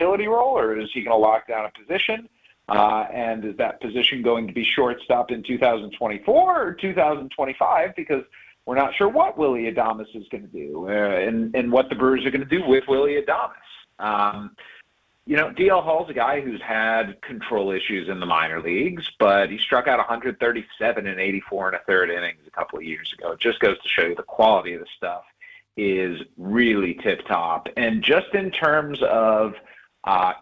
utility role, or is he going to lock down a position? And is that position going to be shortstop in 2024 or 2025? Because we're not sure what Willy Adames is going to do and what the Brewers are going to do with Willy Adames. DL Hall's a guy who's had control issues in the minor leagues, but he struck out 137 and 84 and a third innings a couple of years ago. It just goes to show you the quality of the stuff is really tip-top. And just in terms of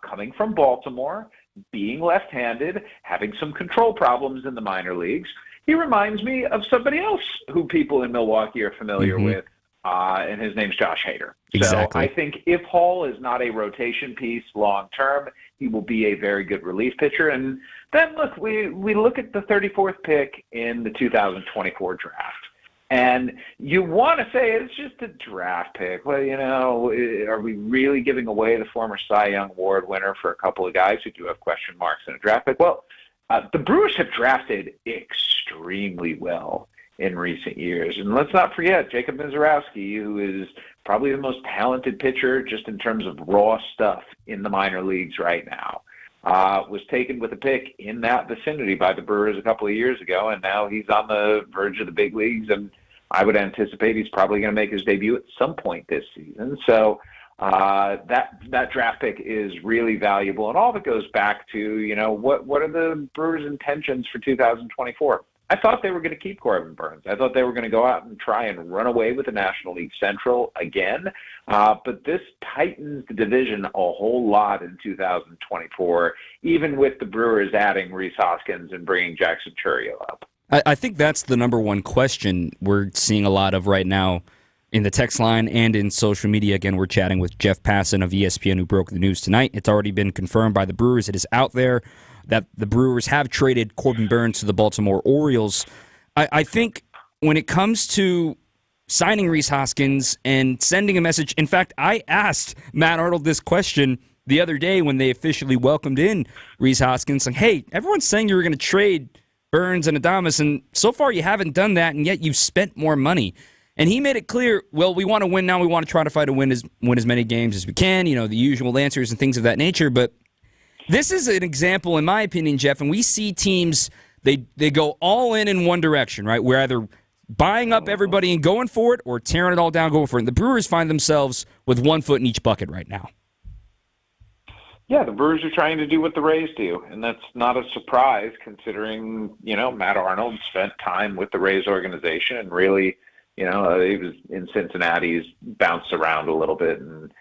coming from Baltimore, being left-handed, having some control problems in the minor leagues, he reminds me of somebody else who people in Milwaukee are familiar with, and his name's Josh Hader. Exactly. So I think if Hall is not a rotation piece long-term, he will be a very good relief pitcher. And then, look, we look at the 34th pick in the 2024 draft. And you want to say it's just a draft pick. Well, are we really giving away the former Cy Young Award winner for a couple of guys who do have question marks in a draft pick? Well, the Brewers have drafted extremely well in recent years. And let's not forget Jacob Mizorowski, who is probably the most talented pitcher just in terms of raw stuff in the minor leagues right now. Was taken with a pick in that vicinity by the Brewers a couple of years ago, and now he's on the verge of the big leagues, and I would anticipate he's probably going to make his debut at some point this season. So that draft pick is really valuable, and all of it goes back to, what are the Brewers' intentions for 2024? I thought they were going to keep Corbin Burnes. I thought they were going to go out and try and run away with the National League Central again. But this tightens the division a whole lot in 2024, even with the Brewers adding Rhys Hoskins and bringing Jackson Chourio up. I think that's the number one question we're seeing a lot of right now in the text line and in social media. Again, we're chatting with Jeff Passan of ESPN, who broke the news tonight. It's already been confirmed by the Brewers. It is out there that the Brewers have traded Corbin Burnes to the Baltimore Orioles. I think when it comes to signing Rhys Hoskins and sending a message, in fact, I asked Matt Arnold this question the other day when they officially welcomed in Rhys Hoskins, like, hey, everyone's saying you were going to trade Burnes and Adames, and so far you haven't done that, and yet you've spent more money. And he made it clear, well, we want to win now. We want to try to fight to win as many games as we can, the usual answers and things of that nature, but this is an example, in my opinion, Jeff, and we see teams, they go all in one direction, right? We're either buying up everybody and going for it or tearing it all down, going for it. And the Brewers find themselves with one foot in each bucket right now. Yeah, the Brewers are trying to do what the Rays do, and that's not a surprise considering, Matt Arnold spent time with the Rays organization and really, he was in Cincinnati, he's bounced around a little bit and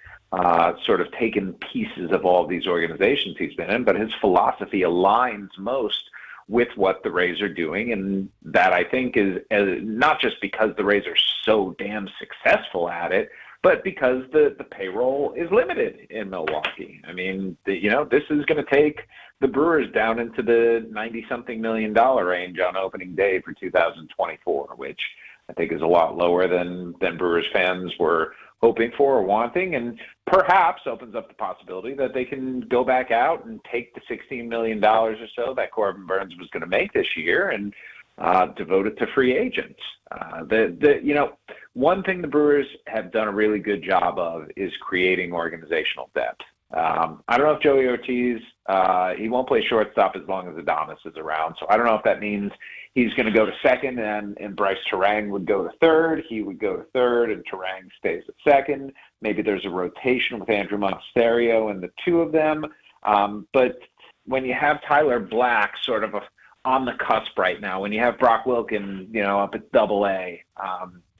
sort of taken pieces of all these organizations he's been in, but his philosophy aligns most with what the Rays are doing, and that I think is not just because the Rays are so damn successful at it, but because the payroll is limited in Milwaukee. I mean, this is going to take the Brewers down into the $90-something million range on opening day for 2024, which I think is a lot lower than Brewers fans were hoping for or wanting, and perhaps opens up the possibility that they can go back out and take the $16 million or so that Corbin Burnes was going to make this year and devote it to free agents. One thing the Brewers have done a really good job of is creating organizational depth. I don't know if Joey Ortiz, he won't play shortstop as long as Adames is around, so I don't know if that means he's going to go to second and Bryce Terang would go to third. He would go to third and Terang stays at second. Maybe there's a rotation with Andrew Monasterio and the two of them. But when you have Tyler Black sort of on the cusp right now, when you have Brock Wilken, up at AA,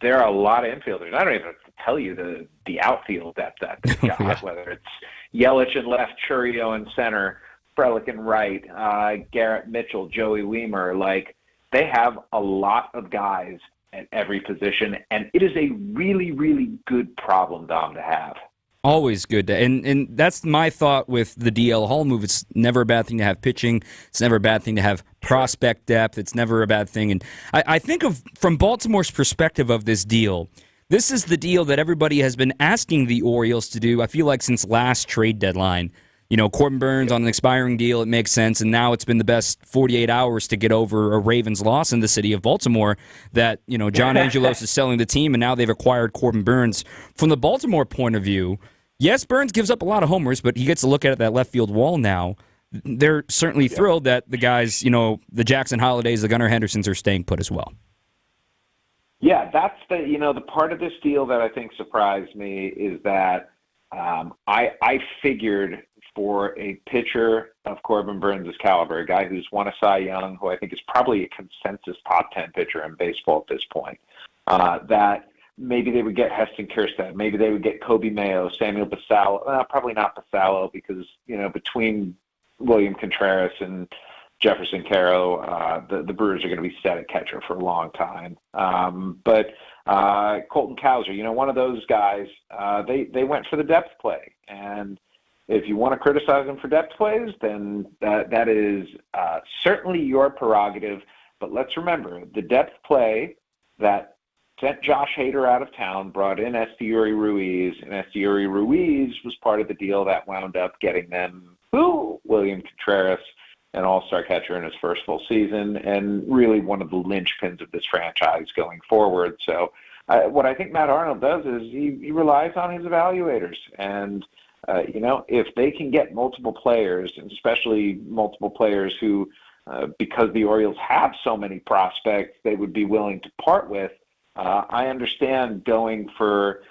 there are a lot of infielders. I don't even have to tell you the outfield depth that they've got, yeah. Whether it's Yelich in left, Chourio in center, Frelick in right, Garrett Mitchell, Joey Wiemer, they have a lot of guys at every position, and it is a really, really good problem, Dom, to have. Always good. And that's my thought with the DL Hall move. It's never a bad thing to have pitching. It's never a bad thing to have prospect depth. It's never a bad thing. And I think from Baltimore's perspective of this deal, this is the deal that everybody has been asking the Orioles to do, I feel like, since last trade deadline. Corbin Burnes on an expiring deal, it makes sense, and now it's been the best 48 hours to get over a Ravens loss in the city of Baltimore that, John Angelos is selling the team, and now they've acquired Corbin Burnes. From the Baltimore point of view, Yes, Burnes gives up a lot of homers, but he gets to look at that left field wall now. They're certainly thrilled that the guys, the Jackson Hollidays, the Gunnar Hendersons are staying put as well. Yeah, that's the part of this deal that I think surprised me is that I figured for a pitcher of Corbin Burnes' caliber, a guy who's won a Cy Young, who I think is probably a consensus top 10 pitcher in baseball at this point, that maybe they would get Heston Kjerstad, maybe they would get Kobe Mayo, Samuel Basallo, probably not Basallo because, between William Contreras and Jefferson Caro, the Brewers are going to be set at catcher for a long time. But Colton Cowser, one of those guys, they went for the depth play. And if you want to criticize them for depth plays, then that is certainly your prerogative. But let's remember, the depth play that sent Josh Hader out of town brought in Esteury Ruiz, and Esteury Ruiz was part of the deal that wound up getting them William Contreras, an all-star catcher in his first full season, and really one of the linchpins of this franchise going forward. So what I think Matt Arnold does is he relies on his evaluators. And, if they can get multiple players, and especially multiple players who, because the Orioles have so many prospects, they would be willing to part with, I understand going for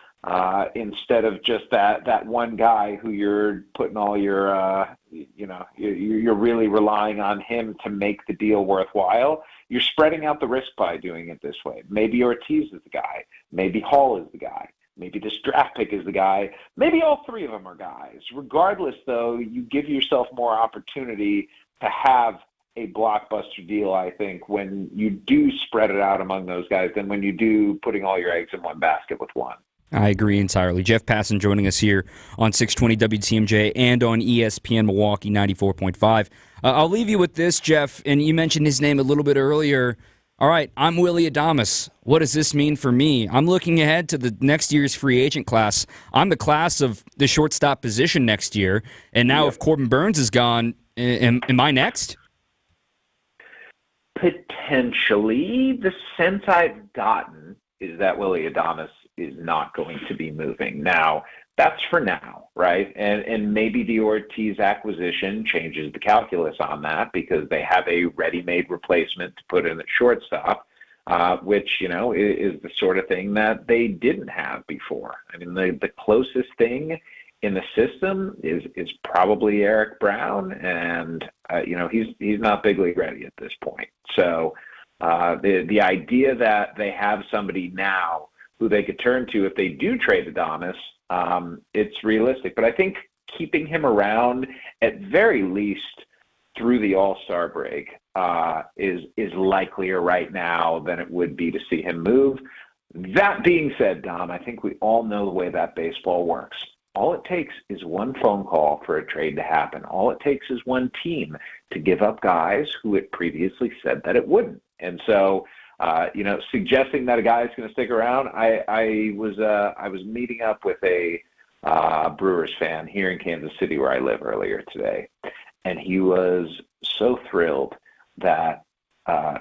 instead of just that one guy who you're putting all your, you're really relying on him to make the deal worthwhile. You're spreading out the risk by doing it this way. Maybe Ortiz is the guy. Maybe Hall is the guy. Maybe this draft pick is the guy. Maybe all three of them are guys. Regardless, though, you give yourself more opportunity to have a blockbuster deal, I think, when you do spread it out among those guys than when you do putting all your eggs in one basket with one. I agree entirely. Jeff Passan joining us here on 620 WTMJ and on ESPN Milwaukee 94.5. I'll leave you with this, Jeff, and you mentioned his name a little bit earlier. All right, I'm Willy Adames. What does this mean for me? I'm looking ahead to the next year's free agent class. I'm the class of the shortstop position next year, and now if Corbin Burnes is gone, am I next? Potentially. The sense I've gotten is that Willy Adames is not going to be moving. Now, that's for now, right? And maybe the Ortiz acquisition changes the calculus on that because they have a ready-made replacement to put in at shortstop, which, is the sort of thing that they didn't have before. I mean, the closest thing in the system is probably Eric Brown, and, he's not big league ready at this point. So the idea that they have somebody now who they could turn to if they do trade Adames, it's realistic. But I think keeping him around at very least through the All-Star break is likelier right now than it would be to see him move. That being said, Dom, I think we all know the way that baseball works. All it takes is one phone call for a trade to happen. All it takes is one team to give up guys who had previously said that it wouldn't. And so, suggesting that a guy is going to stick around, I was meeting up with a Brewers fan here in Kansas City where I live earlier today, and he was so thrilled that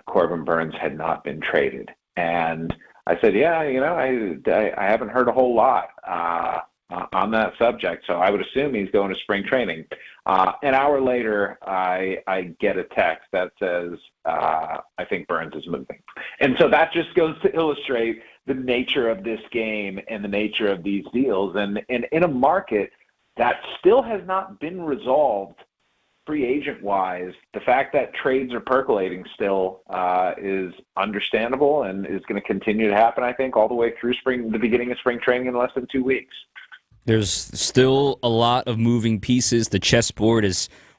Corbin Burnes had not been traded. And I said, I haven't heard a whole lot on that subject, so I would assume he's going to spring training. An hour later, I get a text that says, I think Burnes is moving. And so that just goes to illustrate the nature of this game and the nature of these deals. And in a market that still has not been resolved free agent-wise, the fact that trades are percolating still is understandable and is going to continue to happen, I think, all the way through the beginning of spring training in less than 2 weeks. There's still a lot of moving pieces. The chessboard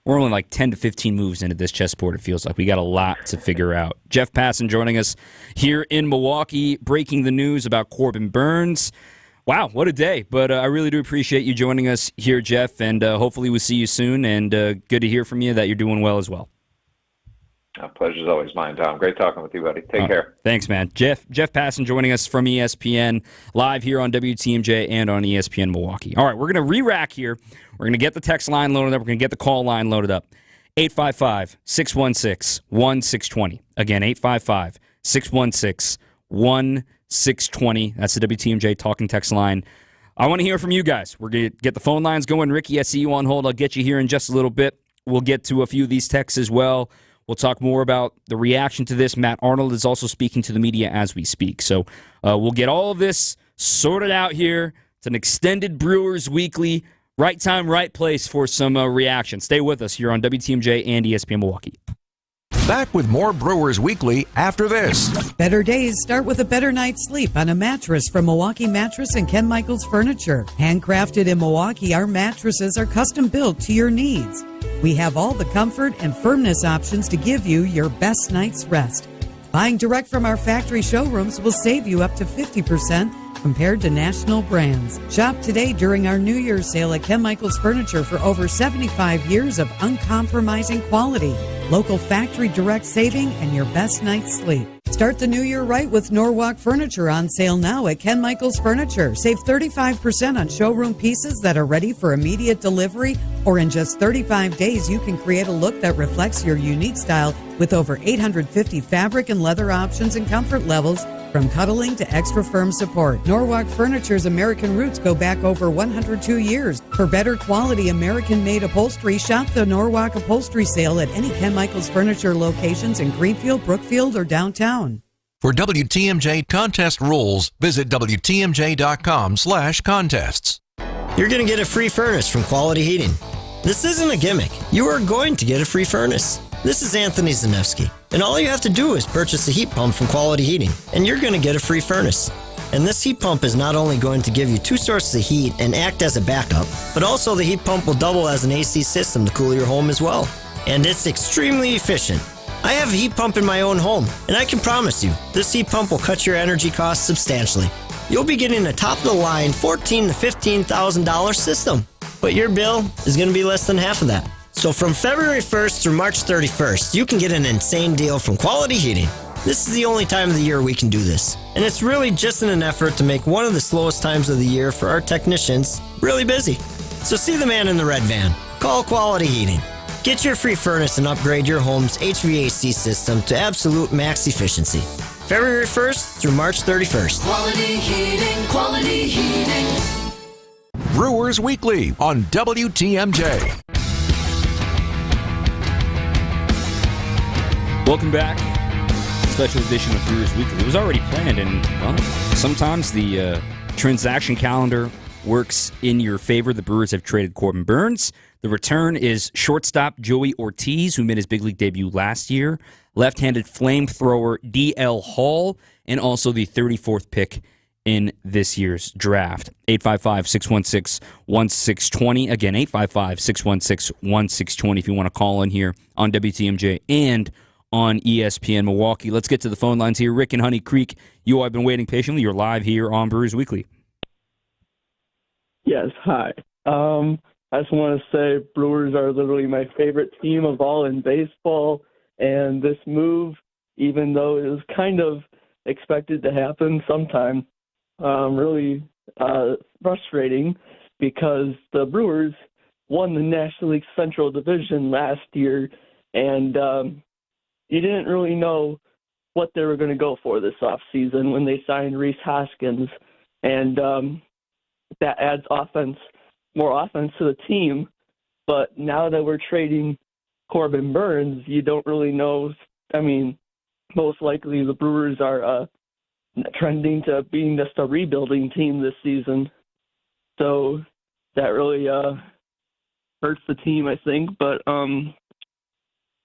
we're only like 10 to 15 moves into this chessboard, it feels like. We got a lot to figure out. Jeff Passan joining us here in Milwaukee, breaking the news about Corbin Burnes. Wow, what a day. But I really do appreciate you joining us here, Jeff, and hopefully we'll see you soon, and good to hear from you that you're doing well as well. Pleasure's always mine, Tom. Great talking with you, buddy. Take care. Thanks, man. Jeff Passan joining us from ESPN, live here on WTMJ and on ESPN Milwaukee. All right, we're going to re-rack here. We're going to get the text line loaded up. We're going to get the call line loaded up. 855-616-1620. Again, 855-616-1620. That's the WTMJ talking text line. I want to hear from you guys. We're going to get the phone lines going. Ricky, I see you on hold. I'll get you here in just a little bit. We'll get to a few of these texts as well. We'll talk more about the reaction to this. Matt Arnold is also speaking to the media as we speak. So we'll get all of this sorted out here. It's an extended Brewers Weekly. Right time, right place for some reaction. Stay with us here on WTMJ and ESPN Milwaukee. Back with more Brewers Weekly after this. Better days start with a better night's sleep on a mattress from Milwaukee Mattress and Ken Michaels Furniture. Handcrafted in Milwaukee, our mattresses are custom built to your needs. We have all the comfort and firmness options to give you your best night's rest. Buying direct from our factory showrooms will save you up to 50% compared to national brands. Shop today during our New Year's sale at Ken Michaels Furniture for over 75 years of uncompromising quality, local factory direct saving, and your best night's sleep. Start the new year right with Norwalk Furniture on sale now at Ken Michaels Furniture. Save 35% on showroom pieces that are ready for immediate delivery, or in just 35 days, you can create a look that reflects your unique style with over 850 fabric and leather options and comfort levels, from cuddling to extra firm support. Norwalk Furniture's American roots go back over 102 years. For better quality American-made upholstery, shop the Norwalk Upholstery Sale at any Ken Michaels Furniture locations in Greenfield, Brookfield, or downtown. For WTMJ contest rules, visit WTMJ.com/contests. You're going to get a free furnace from Quality Heating. This isn't a gimmick. You are going to get a free furnace. This is Anthony Zanevsky, and all you have to do is purchase a heat pump from Quality Heating, and you're going to get a free furnace. And this heat pump is not only going to give you 2 sources of heat and act as a backup, but also the heat pump will double as an AC system to cool your home as well. And it's extremely efficient. I have a heat pump in my own home, and I can promise you, this heat pump will cut your energy costs substantially. You'll be getting a top-of-the-line $14,000 to $15,000 system, but your bill is going to be less than half of that. So from February 1st through March 31st, you can get an insane deal from Quality Heating. This is the only time of the year we can do this. And it's really just in an effort to make one of the slowest times of the year for our technicians really busy. So see the man in the red van. Call Quality Heating. Get your free furnace and upgrade your home's HVAC system to absolute max efficiency. February 1st through March 31st. Quality Heating, Quality Heating. Brewers Weekly on WTMJ. Welcome back. Special edition of Brewers Weekly. It was already planned, and well, sometimes the transaction calendar works in your favor. The Brewers have traded Corbin Burnes. The return is shortstop Joey Ortiz, who made his big league debut last year, left-handed flamethrower D.L. Hall, and also the 34th pick in this year's draft. 855-616-1620. Again, 855-616-1620 if you want to call in here on WTMJ and on ESPN Milwaukee. Let's get to the phone lines here. Rick in Honey Creek, you all have been waiting patiently. You're live here on Brewers Weekly. Yes, hi. I just want to say Brewers are literally my favorite team of all in baseball, and this move, even though it was kind of expected to happen sometime, really frustrating because the Brewers won the National League Central Division last year, and you didn't really know what they were going to go for this offseason when they signed Rhys Hoskins, and that adds more offense to the team. But now that we're trading Corbin Burnes, you don't really know. I mean, most likely the Brewers are trending to being just a rebuilding team this season. So that really hurts the team, I think. But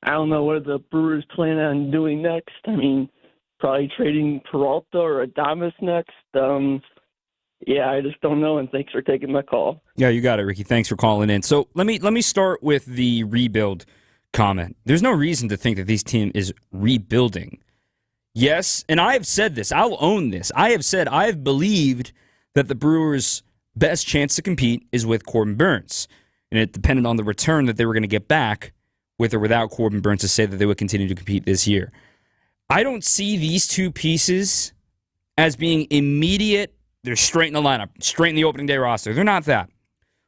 I don't know what the Brewers plan on doing next. I mean, probably trading Peralta or Adames next. Yeah, I just don't know, and thanks for taking my call. Yeah, you got it, Ricky. Thanks for calling in. So let me start with the rebuild comment. There's no reason to think that this team is rebuilding. Yes, and I have said this. I'll own this. I have said I've believed that the Brewers' best chance to compete is with Corbin Burnes, and it depended on the return that they were going to get back with or without Corbin Burnes to say that they would continue to compete this year. I don't see these two pieces as being immediate. They're straight in the lineup, straight in the opening day roster. They're not that.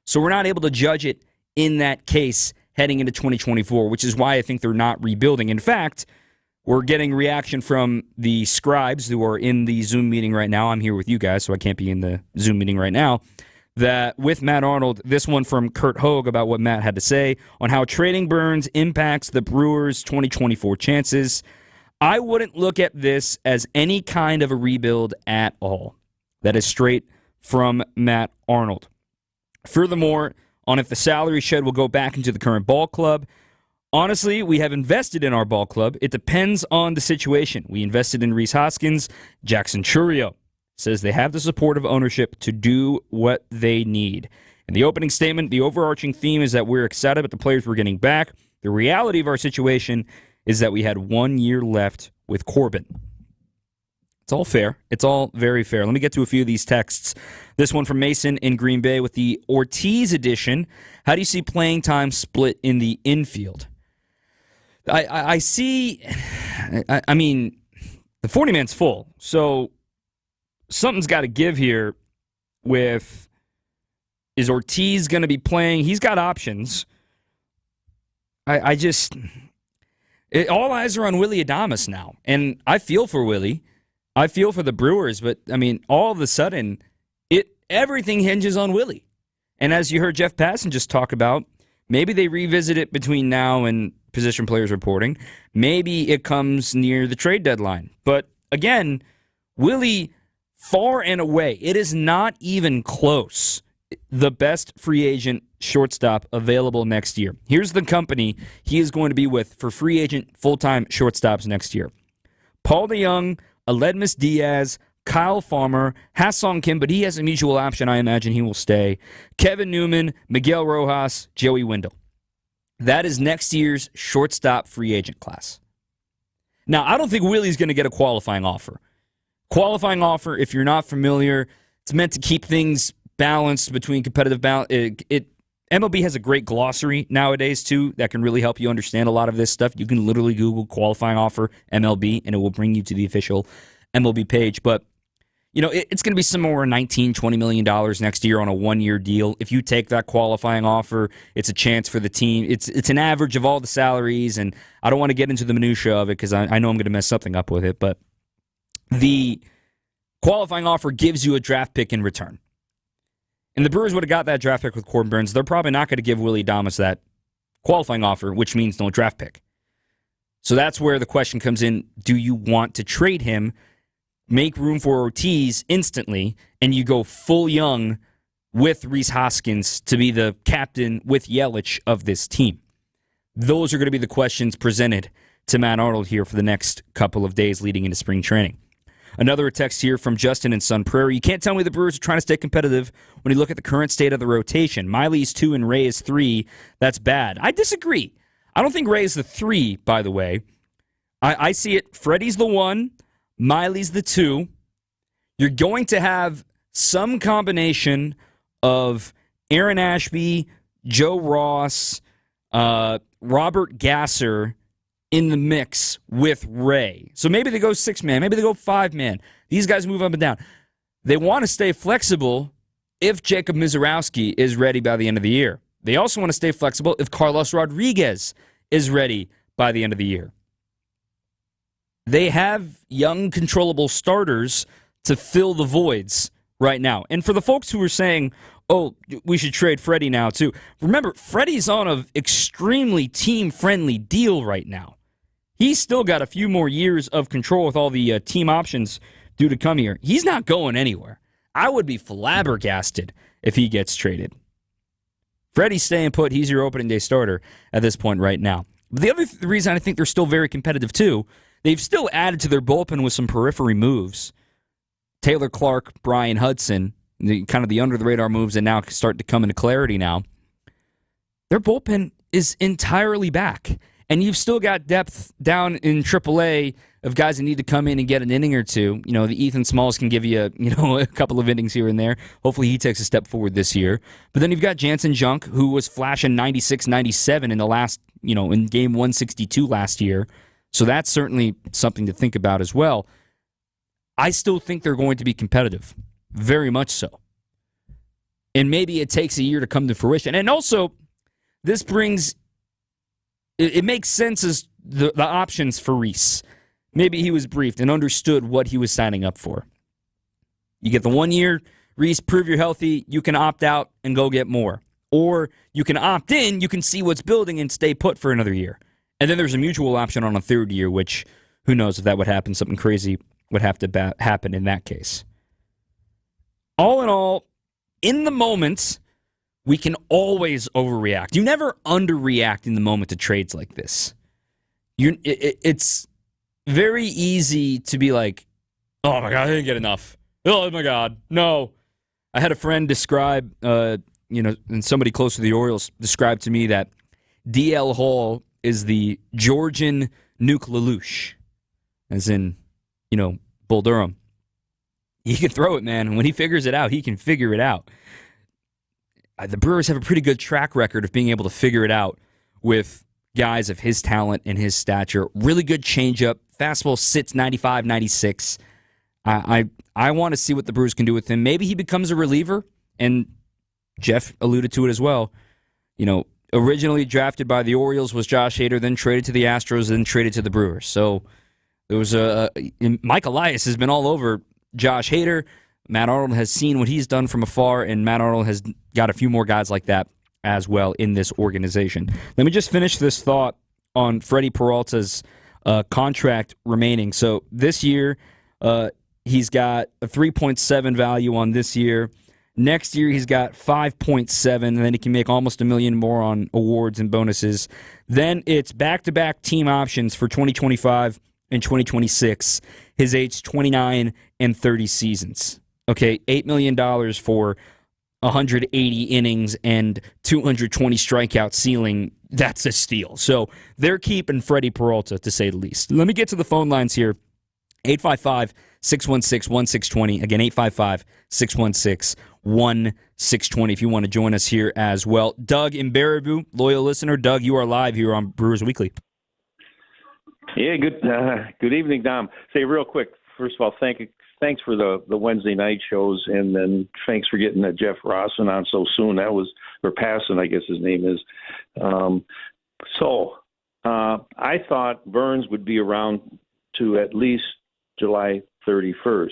So we're not able to judge it in that case heading into 2024, which is why I think they're not rebuilding. In fact, we're getting reaction from the scribes who are in the Zoom meeting right now. I'm here with you guys, so I can't be in the Zoom meeting right now. that with Matt Arnold, this one from Kurt Hogue about what Matt had to say on how trading Burnes impacts the Brewers' 2024 chances. I wouldn't look at this as any kind of a rebuild at all. That is straight from Matt Arnold. Furthermore, on if the salary shed will go back into the current ball club, honestly, we have invested in our ball club. It depends on the situation. We invested in Rhys Hoskins. Jackson Chourio says they have the support of ownership to do what they need. In the opening statement, the overarching theme is that we're excited about the players we're getting back. The reality of our situation is that we had 1 year left with Corbin. It's all fair. It's all very fair. Let me get to a few of these texts. This one from Mason in Green Bay with the Ortiz edition. How do you see playing time split in the infield? I see, I mean, the 40-man's full, so something's got to give here with, is Ortiz going to be playing? He's got options. All eyes are on Willy Adames now, and I feel for Willie. I feel for the Brewers, but, I mean, all of a sudden, everything hinges on Willie. And as you heard Jeff Passan just talk about, maybe they revisit it between now and position players reporting. Maybe it comes near the trade deadline. But, again, Willie, far and away, it is not even close, the best free agent shortstop available next year. Here's the company he is going to be with for free agent full-time shortstops next year. Paul DeJong, Aledmus Diaz, Kyle Farmer, Ha-Sung Kim, but he has a mutual option. I imagine he will stay. Kevin Newman, Miguel Rojas, Joey Wendell. That is next year's shortstop free agent class. Now, I don't think Willie's going to get a qualifying offer. Qualifying offer, if you're not familiar, it's meant to keep things balanced between competitive balance. MLB has a great glossary nowadays, too, that can really help you understand a lot of this stuff. You can literally Google qualifying offer MLB, and it will bring you to the official MLB page. But, you know, it's going to be somewhere $19, $20 million next year on a one-year deal. If you take that qualifying offer, it's a chance for the team. It's an average of all the salaries, and I don't want to get into the minutia of it because I know I'm going to mess something up with it. But the qualifying offer gives you a draft pick in return. And the Brewers would have got that draft pick with Corbin Burnes. They're probably not going to give Willy Adames that qualifying offer, which means no draft pick. So that's where the question comes in. Do you want to trade him, make room for Ortiz instantly, and you go full young with Rhys Hoskins to be the captain with Yelich of this team? Those are going to be the questions presented to Matt Arnold here for the next couple of days leading into spring training. Another text here from Justin in Sun Prairie. You can't tell me the Brewers are trying to stay competitive when you look at the current state of the rotation. Miley's 2 and Ray is 3. That's bad. I disagree. I don't think Ray is the 3, by the way. I see it. Freddie's the 1. Miley's the 2. You're going to have some combination of Aaron Ashby, Joe Ross, Robert Gasser in the mix with Ray. So maybe they go 6-man, maybe they go 5-man. These guys move up and down. They want to stay flexible if Jacob Mizorowski is ready by the end of the year. They also want to stay flexible if Carlos Rodriguez is ready by the end of the year. They have young, controllable starters to fill the voids right now. And for the folks who are saying, oh, we should trade Freddie now too, remember, Freddie's on an extremely team-friendly deal right now. He's still got a few more years of control with all the team options due to come here. He's not going anywhere. I would be flabbergasted if he gets traded. Freddie's staying put. He's your opening day starter at this point right now. But the other reason I think they're still very competitive too, they've still added to their bullpen with some periphery moves. Taylor Clark, Brian Hudson, kind of the under-the-radar moves that now start to come into clarity now. Their bullpen is entirely back. And you've still got depth down in AAA of guys that need to come in and get an inning or two. You know, the Ethan Smalls can give you a couple of innings here and there. Hopefully he takes a step forward this year. But then you've got Jansen Junk, who was flashing 96, 97 in the last, in game 162 last year. So that's certainly something to think about as well. I still think they're going to be competitive. Very much so. And maybe it takes a year to come to fruition. And also, this brings... It makes sense as the options for Rhys. Maybe he was briefed and understood what he was signing up for. You get the 1 year Reese, prove you're healthy. You can opt out and go get more. Or you can opt in. You can see what's building and stay put for another year. And then there's a mutual option on a third year, which who knows if that would happen. Something crazy would have to happen in that case. All in all, in the moment, we can always overreact. You never underreact in the moment to trades like this. It's very easy to be like, oh my God, I didn't get enough. Oh my God, no. I had a friend describe, and somebody close to the Orioles described to me that DL Hall is the Georgian Nuke Lelouch, as in, Bull Durham. He can throw it, man. When he figures it out, he can figure it out. The Brewers have a pretty good track record of being able to figure it out with guys of his talent and his stature. Really good changeup. Fastball sits 95, 96. I want to see what the Brewers can do with him. Maybe he becomes a reliever, and Jeff alluded to it as well. Originally drafted by the Orioles was Josh Hader, then traded to the Astros, then traded to the Brewers. So there was Mike Elias has been all over Josh Hader. Matt Arnold has seen what he's done from afar, and Matt Arnold has got a few more guys like that as well in this organization. Let me just finish this thought on Freddie Peralta's contract remaining. So this year, he's got a 3.7 value on this year. Next year, he's got 5.7, and then he can make almost $1 million more on awards and bonuses. Then it's back-to-back team options for 2025 and 2026, his age 29 and 30 seasons. Okay, $8 million for 180 innings and 220 strikeout ceiling. That's a steal. So they're keeping Freddie Peralta, to say the least. Let me get to the phone lines here. 855-616-1620. Again, 855-616-1620 if you want to join us here as well. Doug in Baraboo, loyal listener. Doug, you are live here on Brewers Weekly. Yeah, good evening, Dom. Say real quick, first of all, thanks for the Wednesday night shows, and then thanks for getting Jeff Rawson on so soon. Or Passon, I guess his name is. I thought Burnes would be around to at least July 31st.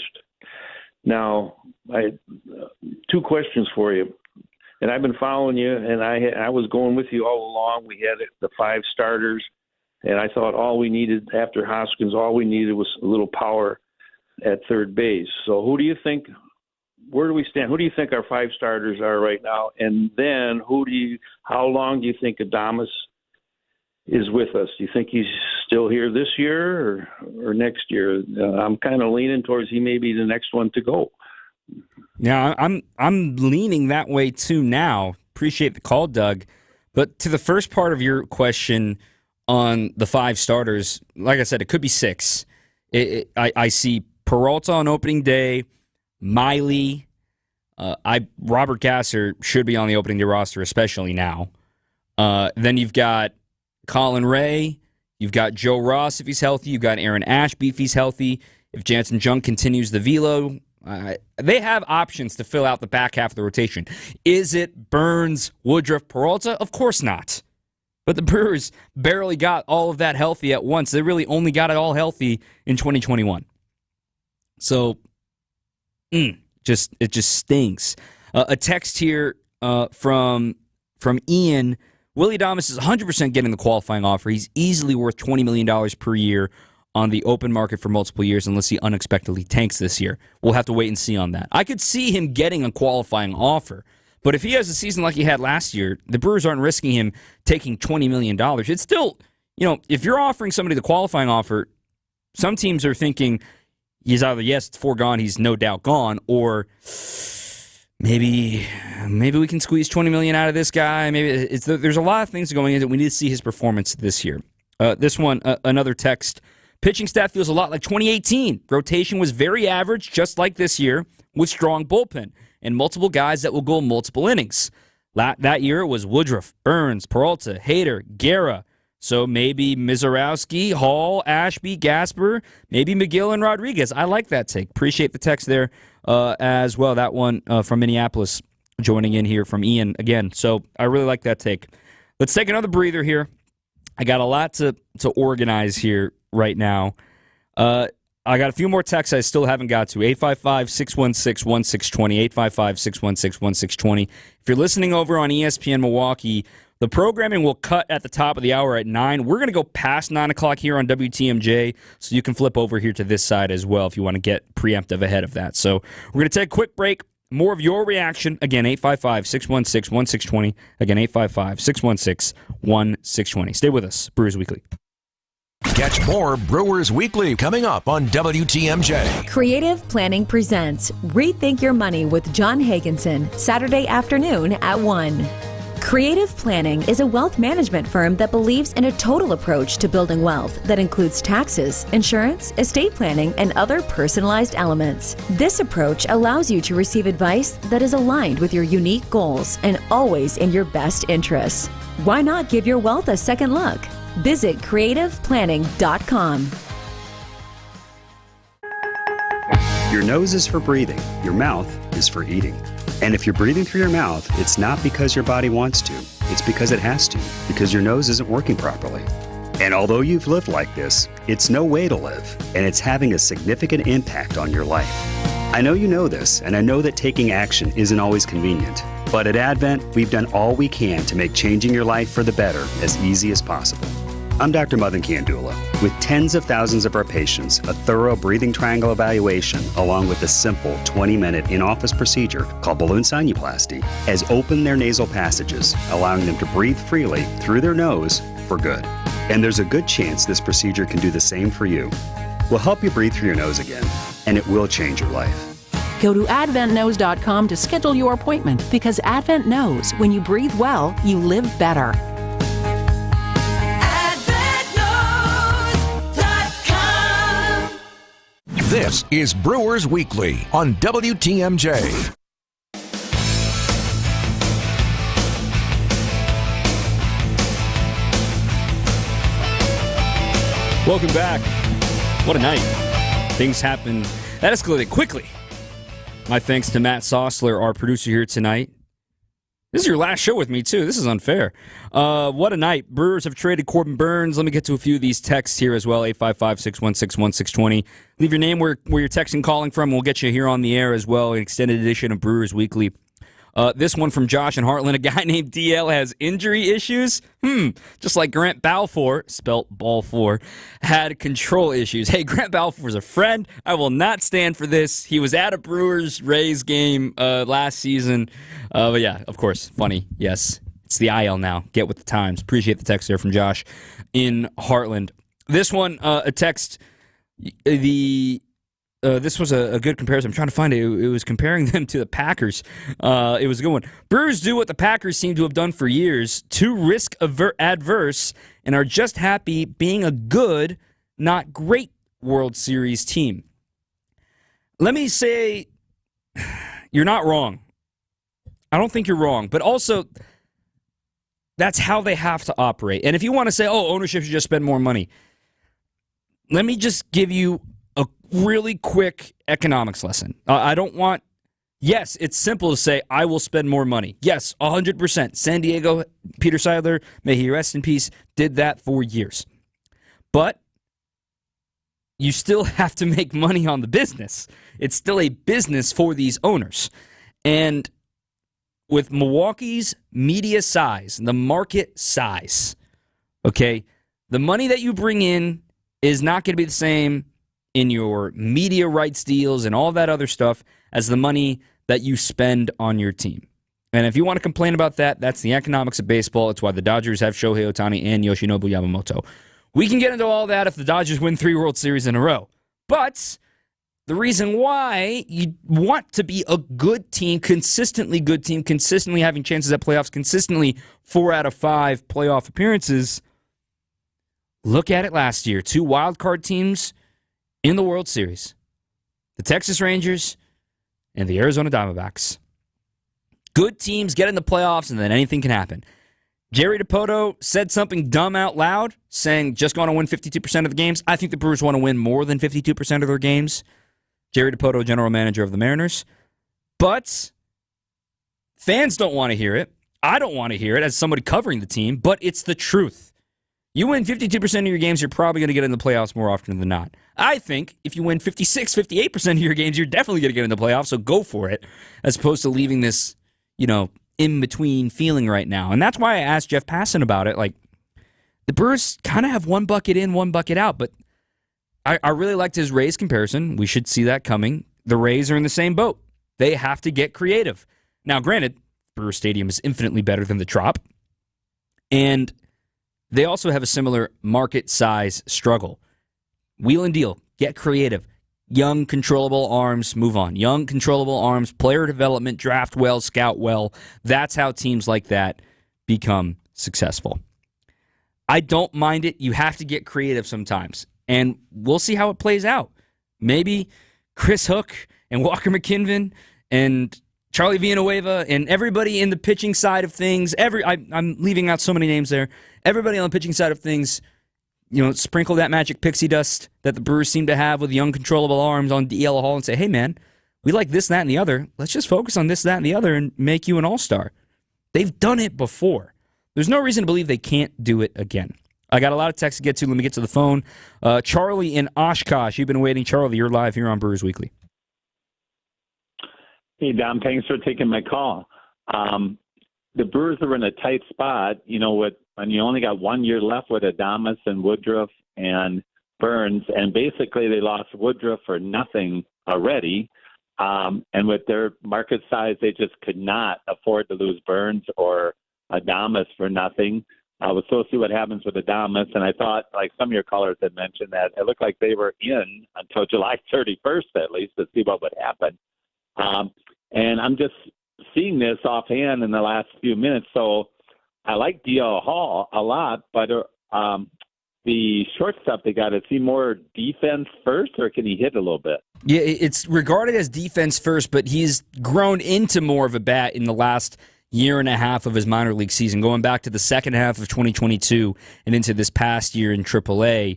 Now, I two questions for you, and I've been following you, and I was going with you all along. We had the 5 starters, and I thought all we needed after Hoskins, all we needed was a little power at third base. So who do you think, where do we stand? Who do you think our 5 starters are right now? And then how long do you think Adames is with us? Do you think he's still here this year or next year? I'm kind of leaning towards he may be the next one to go. Yeah, I'm leaning that way too now. Appreciate the call, Doug. But to the first part of your question on the 5 starters, like I said, it could be 6. I see Peralta on opening day, Miley. Robert Gasser should be on the opening day roster, especially now. Then you've got Colin Ray. You've got Joe Ross if he's healthy. You've got Aaron Ashby if he's healthy. If Jansen Junk continues the velo, they have options to fill out the back half of the rotation. Is it Burnes, Woodruff, Peralta? Of course not. But the Brewers barely got all of that healthy at once. They really only got it all healthy in 2021. So, it just stinks. A text here from Ian. Willie Adames is 100% getting the qualifying offer. He's easily worth $20 million per year on the open market for multiple years unless he unexpectedly tanks this year. We'll have to wait and see on that. I could see him getting a qualifying offer. But if he has a season like he had last year, the Brewers aren't risking him taking $20 million. It's still, if you're offering somebody the qualifying offer, some teams are thinking he's either, yes, it's foregone, he's no doubt gone, or maybe we can squeeze $20 million out of this guy. There's a lot of things going into it. We need to see his performance this year. This one, another text. Pitching staff feels a lot like 2018. Rotation was very average, just like this year, with strong bullpen and multiple guys that will go multiple innings. That year it was Woodruff, Burnes, Peralta, Hader, Guerra. So maybe Mizorowski, Hall, Ashby, Gasper, maybe McGill and Rodriguez. I like that take. Appreciate the text there as well. That one from Minneapolis joining in here from Ian again. So I really like that take. Let's take another breather here. I got a lot to organize here right now. I got a few more texts I still haven't got to. 855-616-1620, 855-616-1620. If you're listening over on ESPN Milwaukee, the programming will cut at the top of the hour at 9. We're going to go past 9 o'clock here on WTMJ, so you can flip over here to this side as well if you want to get preemptive ahead of that. So we're going to take a quick break. More of your reaction. Again, 855-616-1620. Again, 855-616-1620. Stay with us. Brewers Weekly. Catch more Brewers Weekly coming up on WTMJ. Creative Planning presents Rethink Your Money with John Hagenson, Saturday afternoon at 1. Creative Planning is a wealth management firm that believes in a total approach to building wealth that includes taxes, insurance, estate planning, and other personalized elements. This approach allows you to receive advice that is aligned with your unique goals and always in your best interests. Why not give your wealth a second look? Visit creativeplanning.com. Your nose is for breathing. Your mouth is for eating. And if you're breathing through your mouth, it's not because your body wants to. It's because it has to, because your nose isn't working properly. And although you've lived like this, it's no way to live, and it's having a significant impact on your life. I know you know this, and I know that taking action isn't always convenient. But at Advent, we've done all we can to make changing your life for the better as easy as possible. I'm Dr. Madan Kandula. With tens of thousands of our patients, a thorough breathing triangle evaluation, along with a simple 20-minute in-office procedure called balloon sinuplasty, has opened their nasal passages, allowing them to breathe freely through their nose for good. And there's a good chance this procedure can do the same for you. We'll help you breathe through your nose again, and it will change your life. Go to adventknows.com to schedule your appointment, because Advent knows when you breathe well, you live better. AdventKnows.com. This is Brewers Weekly on WTMJ. Welcome back. What a night. Things happened. That escalated quickly. My thanks to Matt Sossler, our producer here tonight. This is your last show with me, too. This is unfair. What a night. Brewers have traded Corbin Burnes. Let me get to a few of these texts here as well. 855-616-1620. Leave your name where you're texting calling from. We'll get you here on the air as well. An extended edition of Brewers Weekly. This one from Josh in Heartland. A guy named DL has injury issues. Just like Grant Balfour, spelt ball four, had control issues. Hey, Grant Balfour's a friend. I will not stand for this. He was at a Brewers-Rays game last season. But yeah, of course, funny. Yes, it's the IL now. Get with the times. Appreciate the text there from Josh in Heartland. This one, a text, this was a good comparison. I'm trying to find it. It was comparing them to the Packers. It was a good one. Brewers do what the Packers seem to have done for years, too risk-adverse, and are just happy being a good, not great World Series team. Let me say, you're not wrong. I don't think you're wrong. But also, that's how they have to operate. And if you want to say, ownership should just spend more money, let me just give you a really quick economics lesson. Yes, it's simple to say, I will spend more money. Yes, 100%. San Diego, Peter Seidler, may he rest in peace, did that for years. But you still have to make money on the business. It's still a business for these owners. And with Milwaukee's media size, the market size, okay, the money that you bring in is not going to be the same in your media rights deals and all that other stuff as the money that you spend on your team. And if you want to complain about that, that's the economics of baseball. It's why the Dodgers have Shohei Ohtani and Yoshinobu Yamamoto. We can get into all that if the Dodgers win 3 World Series in a row. But the reason why you want to be a good team, consistently having chances at playoffs, consistently 4 out of 5 playoff appearances, look at it last year. 2 wild card teams in the World Series. The Texas Rangers and the Arizona Diamondbacks. Good teams get in the playoffs, and then anything can happen. Jerry DiPoto said something dumb out loud, saying just going to win 52% of the games. I think the Brewers want to win more than 52% of their games. Jerry DiPoto, general manager of the Mariners. But fans don't want to hear it. I don't want to hear it as somebody covering the team, but it's the truth. You win 52% of your games, you're probably going to get in the playoffs more often than not. I think if you win 56, 58% of your games, you're definitely going to get in the playoffs, so go for it, as opposed to leaving this, in-between feeling right now. And that's why I asked Jeff Passan about it. Like, the Brewers kind of have one bucket in, one bucket out, but I really liked his Rays comparison. We should see that coming. The Rays are in the same boat. They have to get creative. Now, granted, Brewer Stadium is infinitely better than the Trop, and they also have a similar market size struggle. Wheel and deal. Get creative. Young, controllable arms, move on. Young, controllable arms, player development, draft well, scout well. That's how teams like that become successful. I don't mind it. You have to get creative sometimes, and we'll see how it plays out. Maybe Chris Hook and Walker McKinven and Charlie Villanueva and everybody in the pitching side of things. I'm leaving out so many names there. Everybody on the pitching side of things, sprinkle that magic pixie dust that the Brewers seem to have with young, controllable arms on DL Hall and say, hey, man, we like this, that, and the other. Let's just focus on this, that, and the other and make you an all-star. They've done it before. There's no reason to believe they can't do it again. I got a lot of texts to get to. Let me get to the phone. Charlie in Oshkosh. You've been waiting. Charlie, you're live here on Brewers Weekly. Hey, Dom, thanks for taking my call. The Brewers are in a tight spot, when you only got 1 year left with Adames and Woodruff and Burnes, and basically they lost Woodruff for nothing already. And with their market size, they just could not afford to lose Burnes or Adames for nothing. We'll still see what happens with Adames, and I thought, like some of your callers had mentioned, that it looked like they were in until July 31st at least to see what would happen. And I'm just seeing this offhand in the last few minutes. So I like D.L. Hall a lot, but the shortstop they got, is he more defense first, or can he hit a little bit? Yeah, it's regarded as defense first, but he's grown into more of a bat in the last year and a half of his minor league season, going back to the second half of 2022 and into this past year in AAA.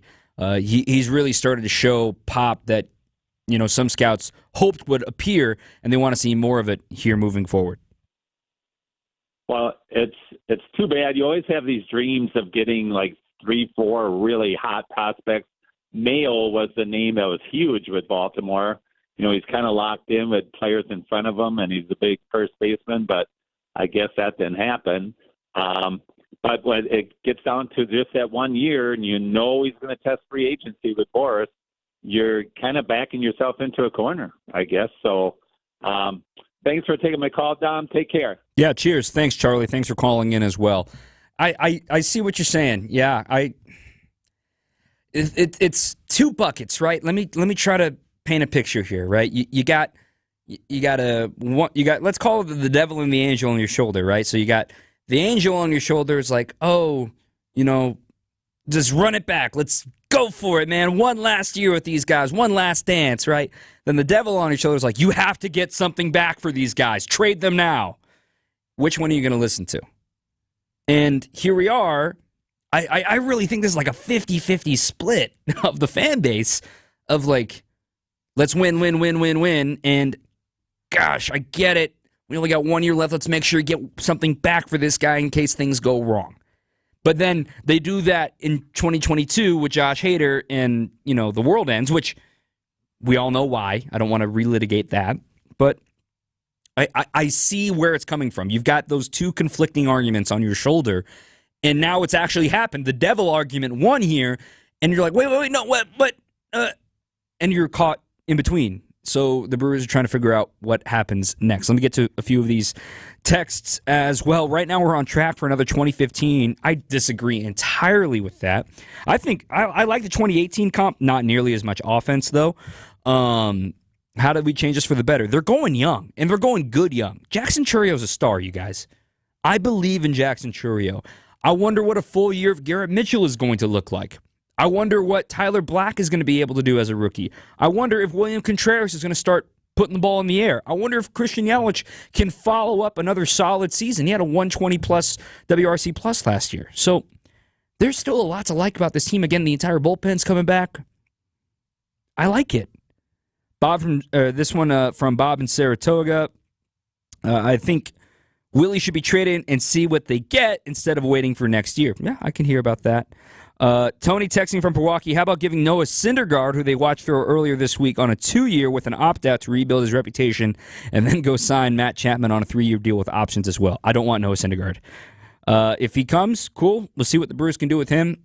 He's really started to show pop that some scouts hoped would appear, and they want to see more of it here moving forward. Well, it's too bad. You always have these dreams of getting like 3-4 really hot prospects. Mayo was the name that was huge with Baltimore. He's kind of locked in with players in front of him, and he's a big first baseman, but I guess that didn't happen. But when it gets down to just that 1 year, and he's going to test free agency with Boris, you're kind of backing yourself into a corner, I guess. So thanks for taking my call, Dom. Take care. Yeah, cheers. Thanks, Charlie. Thanks for calling in as well. I see what you're saying. Yeah, it's two buckets, right? Let me try to paint a picture here, right? You got let's call it the devil and the angel on your shoulder, right? So you got the angel on your shoulder is like, just run it back. Let's go for it, man. One last year with these guys, one last dance, right? Then the devil on your shoulder is like, you have to get something back for these guys. Trade them now. Which one are you going to listen to? And here we are. I really think this is like a 50-50 split of the fan base of like, let's win. And gosh, I get it. We only got 1 year left. Let's make sure you get something back for this guy in case things go wrong. But then they do that in 2022 with Josh Hader and, the world ends, which we all know why. I don't want to relitigate that. But I see where it's coming from. You've got those two conflicting arguments on your shoulder, and now it's actually happened. The devil argument won here, and you're like, wait, no, what? But, and you're caught in between. So the Brewers are trying to figure out what happens next. Let me get to a few of these texts as well. Right now we're on track for another 2015. I disagree entirely with that. I think I like the 2018 comp, not nearly as much offense, though. How did we change this for the better? They're going young, and they're going good young. Jackson Churrio's a star, you guys. I believe in Jackson Churrio. I wonder what a full year of Garrett Mitchell is going to look like. I wonder what Tyler Black is going to be able to do as a rookie. I wonder if William Contreras is going to start putting the ball in the air. I wonder if Christian Yelich can follow up another solid season. He had a 120-plus WRC plus last year. So there's still a lot to like about this team. Again, the entire bullpen's coming back. I like it. Bob from this one from Bob in Saratoga. I think Willie should be traded and see what they get instead of waiting for next year. Yeah, I can hear about that. Tony texting from Milwaukee, how about giving Noah Syndergaard, who they watched throw earlier this week, on a 2-year with an opt-out to rebuild his reputation, and then go sign Matt Chapman on a 3-year deal with options as well? I don't want Noah Syndergaard. If he comes, cool. We'll see what the Brewers can do with him.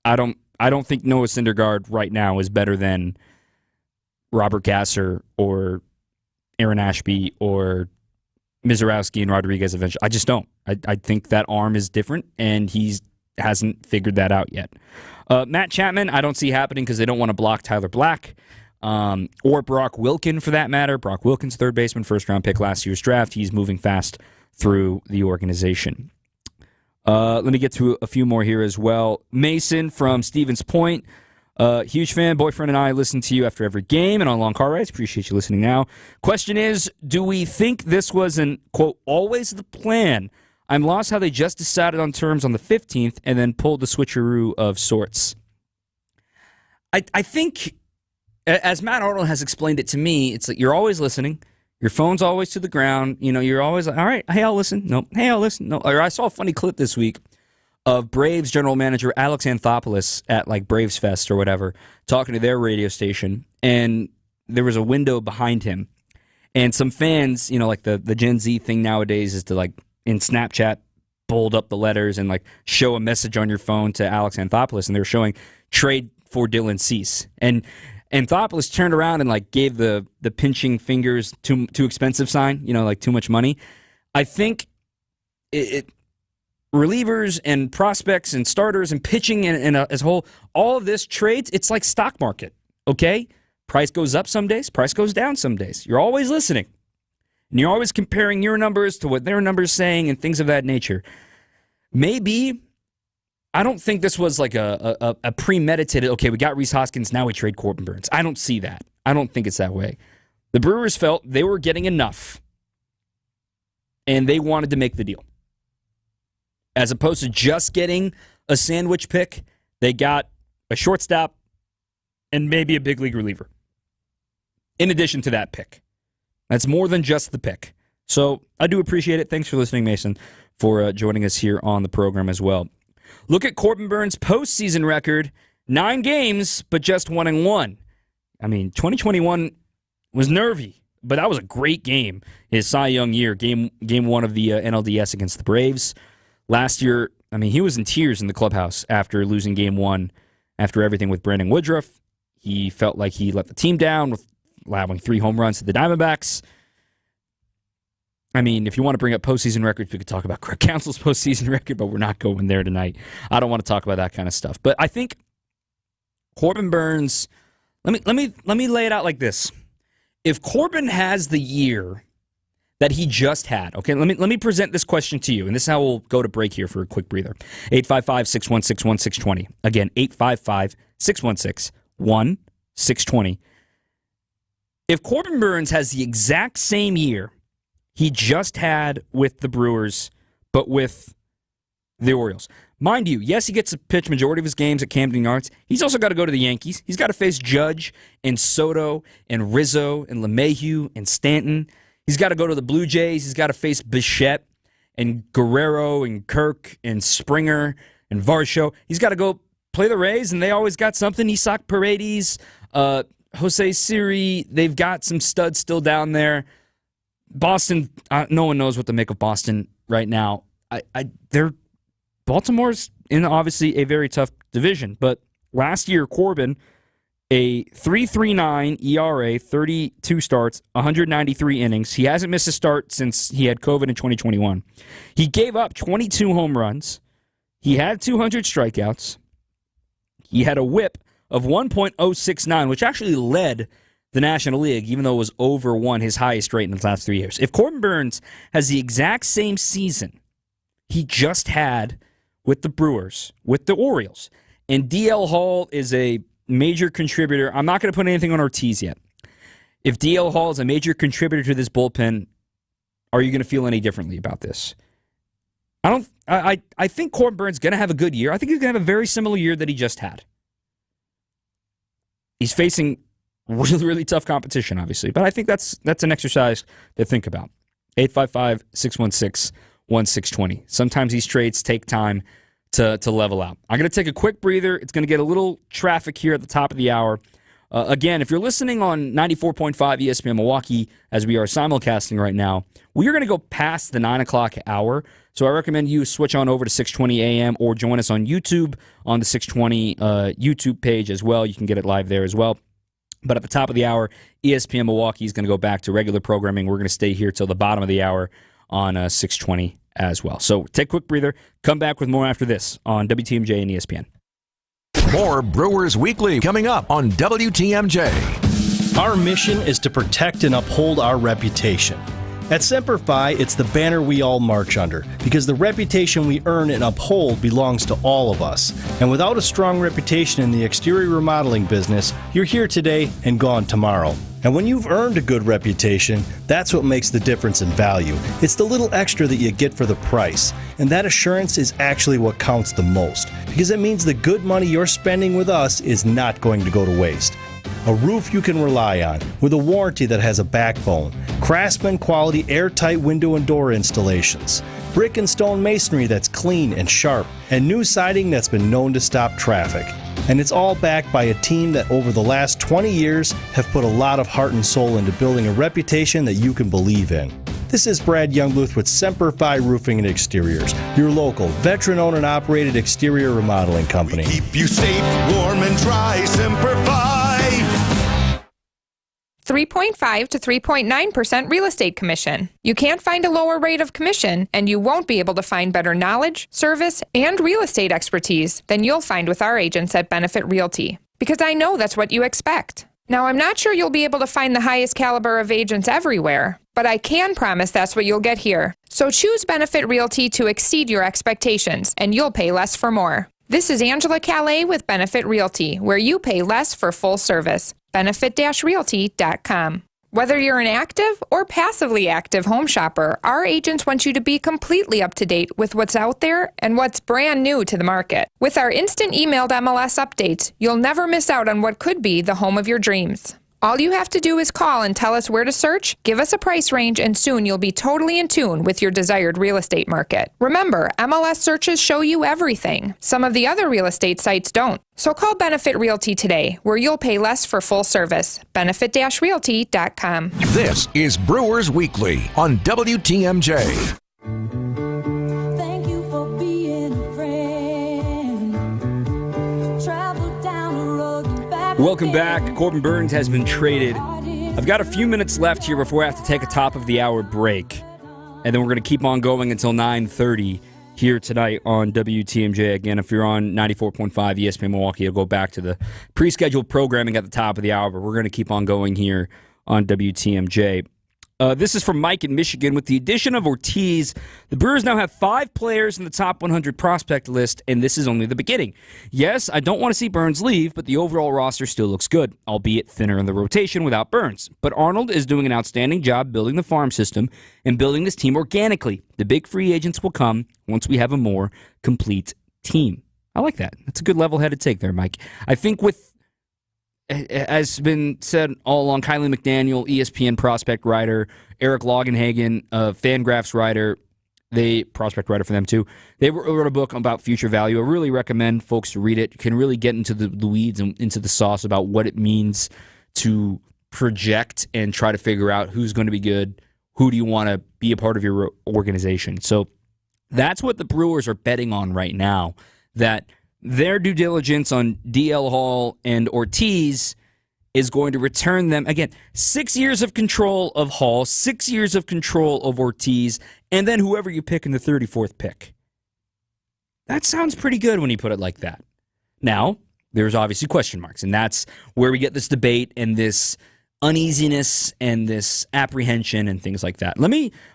I don't think Noah Syndergaard right now is better than Robert Gasser or Aaron Ashby or Mizorowski and Rodriguez eventually. I just don't. I think that arm is different, and he hasn't figured that out yet. Matt Chapman, I don't see happening because they don't want to block Tyler Black or Brock Wilken for that matter. Brock Wilken's third baseman, first-round pick last year's draft. He's moving fast through the organization. Let me get to a few more here as well. Mason from Stevens Point. Huge fan. Boyfriend and I listen to you after every game and on long car rides. Appreciate you listening now. Question is, do we think this was an, quote, always the plan? I'm lost how they just decided on terms on the 15th and then pulled the switcheroo of sorts. I think, as Matt Arnold has explained it to me, it's like you're always listening. Your phone's always to the ground. You know, you're always like, all right, hey, I'll listen. Nope. Hey, I'll listen. No. Or I saw a funny clip this week of Braves general manager Alex Anthopoulos at like Braves Fest or whatever, talking to their radio station, and there was a window behind him. And some fans, you know, like the Gen Z thing nowadays is to like in Snapchat bold up the letters and like show a message on your phone to Alex Anthopoulos, and they were showing trade for Dylan Cease. And Anthopoulos turned around and like gave the pinching fingers too expensive sign, you know, like too much money. I think relievers and prospects and starters and pitching and as a whole, all of this trades, it's like stock market, okay? Price goes up some days, price goes down some days. You're always listening. And you're always comparing your numbers to what their numbers saying and things of that nature. Maybe, I don't think this was like a premeditated, okay, we got Rhys Hoskins, now we trade Corbin Burnes. I don't see that. I don't think it's that way. The Brewers felt they were getting enough, and they wanted to make the deal. As opposed to just getting a sandwich pick, they got a shortstop and maybe a big league reliever. In addition to that pick. That's more than just the pick. So I do appreciate it. Thanks for listening, Mason, for joining us here on the program as well. Look at Corbin Burnes' postseason record. 9 games, but just 1-1. I mean, 2021 was nervy, but that was a great game. His Cy Young year, game 1 of the NLDS against the Braves. Last year, I mean, he was in tears in the clubhouse after losing game 1, after everything with Brandon Woodruff. He felt like he let the team down with allowing 3 home runs to the Diamondbacks. I mean, if you want to bring up postseason records, we could talk about Craig Counsell's postseason record, but we're not going there tonight. I don't want to talk about that kind of stuff. But I think Corbin Burnes, let me lay it out like this. If Corbin has the year that he just had, okay, let me present this question to you, and this is how we'll go to break here for a quick breather. 855-616-1620. Again, 855-616-1620. If Corbin Burnes has the exact same year he just had with the Brewers, but with the Orioles. Mind you, yes, he gets to pitch majority of his games at Camden Yards. He's also got to go to the Yankees. He's got to face Judge and Soto and Rizzo and LeMahieu and Stanton. He's got to go to the Blue Jays. He's got to face Bichette and Guerrero and Kirk and Springer and Varsho. He's got to go play the Rays, and they always got something. Isaac Paredes, Jose Siri, they've got some studs still down there. Boston, no one knows what to make of Boston right now. Baltimore's in obviously a very tough division, but last year, Corbin, a 3.39 ERA, 32 starts, 193 innings. He hasn't missed a start since he had COVID in 2021. He gave up 22 home runs. He had 200 strikeouts. He had a whip of 1.069, which actually led the National League, even though it was over 1, his highest rate in the last 3 years. If Corbin Burnes has the exact same season he just had with the Brewers, with the Orioles, and DL Hall is a major contributor, I'm not going to put anything on Ortiz yet. If DL Hall is a major contributor to this bullpen, are you going to feel any differently about this? I think Corbin Burnes is going to have a good year. I think he's going to have a very similar year that he just had. He's facing really, really tough competition, obviously. But I think that's an exercise to think about. 855-616-1620. 1-620. Sometimes these trades take time to level out. I'm going to take a quick breather. It's going to get a little traffic here at the top of the hour. Again, if you're listening on 94.5 ESPN Milwaukee, as we are simulcasting right now, we are going to go past the 9 o'clock hour. So I recommend you switch on over to 620 a.m. or join us on YouTube on the 620 YouTube page as well. You can get it live there as well. But at the top of the hour, ESPN Milwaukee is going to go back to regular programming. We're going to stay here till the bottom of the hour on 620 as well. So take a quick breather. Come back with more after this on WTMJ and ESPN. More Brewers Weekly coming up on WTMJ. Our mission is to protect and uphold our reputation. At Semper Fi, it's the banner we all march under, because the reputation we earn and uphold belongs to all of us. And without a strong reputation in the exterior remodeling business, you're here today and gone tomorrow. And when you've earned a good reputation, that's what makes the difference in value. It's the little extra that you get for the price. And that assurance is actually what counts the most, because it means the good money you're spending with us is not going to go to waste. A roof you can rely on, with a warranty that has a backbone, Craftsman quality airtight window and door installations, brick and stone masonry that's clean and sharp, and new siding that's been known to stop traffic. And it's all backed by a team that over the last 20 years have put a lot of heart and soul into building a reputation that you can believe in. This is Brad Youngluth with Semper Fi Roofing and Exteriors, your local, veteran-owned and operated exterior remodeling company. We keep you safe, warm, and dry. Semper Fi. 3.5 to 3.9% real estate commission. You can't find a lower rate of commission, and you won't be able to find better knowledge, service, and real estate expertise than you'll find with our agents at Benefit Realty. Because I know that's what you expect. Now, I'm not sure you'll be able to find the highest caliber of agents everywhere, but I can promise that's what you'll get here. So choose Benefit Realty to exceed your expectations, and you'll pay less for more. This is Angela Calais with Benefit Realty, where you pay less for full service. Benefit-realty.com. Whether you're an active or passively active home shopper, our agents want you to be completely up to date with what's out there and what's brand new to the market. With our instant emailed MLS updates, you'll never miss out on what could be the home of your dreams. All you have to do is call and tell us where to search, give us a price range, and soon you'll be totally in tune with your desired real estate market. Remember, MLS searches show you everything. Some of the other real estate sites don't. So call Benefit Realty today, where you'll pay less for full service. Benefit-realty.com. This is Brewers Weekly on WTMJ. Welcome back. Corbin Burnes has been traded. I've got a few minutes left here before I have to take a top of the hour break. And then we're going to keep on going until 9:30 here tonight on WTMJ. Again, if you're on 94.5 ESPN Milwaukee, you'll go back to the pre-scheduled programming at the top of the hour. But we're going to keep on going here on WTMJ. This is from Mike in Michigan. With the addition of Ortiz, the Brewers now have 5 players in the top 100 prospect list, and this is only the beginning. Yes, I don't want to see Burnes leave, but the overall roster still looks good, albeit thinner in the rotation without Burnes. But Arnold is doing an outstanding job building the farm system and building this team organically. The big free agents will come once we have a more complete team. I like that. That's a good level-headed take there, Mike. I think with as been said all along, Kylie McDaniel, ESPN prospect writer, Eric Logenhagen, Fangraphs writer, prospect writer for them too. They wrote a book about future value. I really recommend folks to read it. You can really get into the weeds and into the sauce about what it means to project and try to figure out who's going to be good, who do you want to be a part of your organization. So that's what the Brewers are betting on right now, that their due diligence on DL Hall and Ortiz is going to return them, again, 6 years of control of Hall, 6 years of control of Ortiz, and then whoever you pick in the 34th pick. That sounds pretty good when you put it like that. Now, there's obviously question marks, and that's where we get this debate and this uneasiness and this apprehension and things like that. We're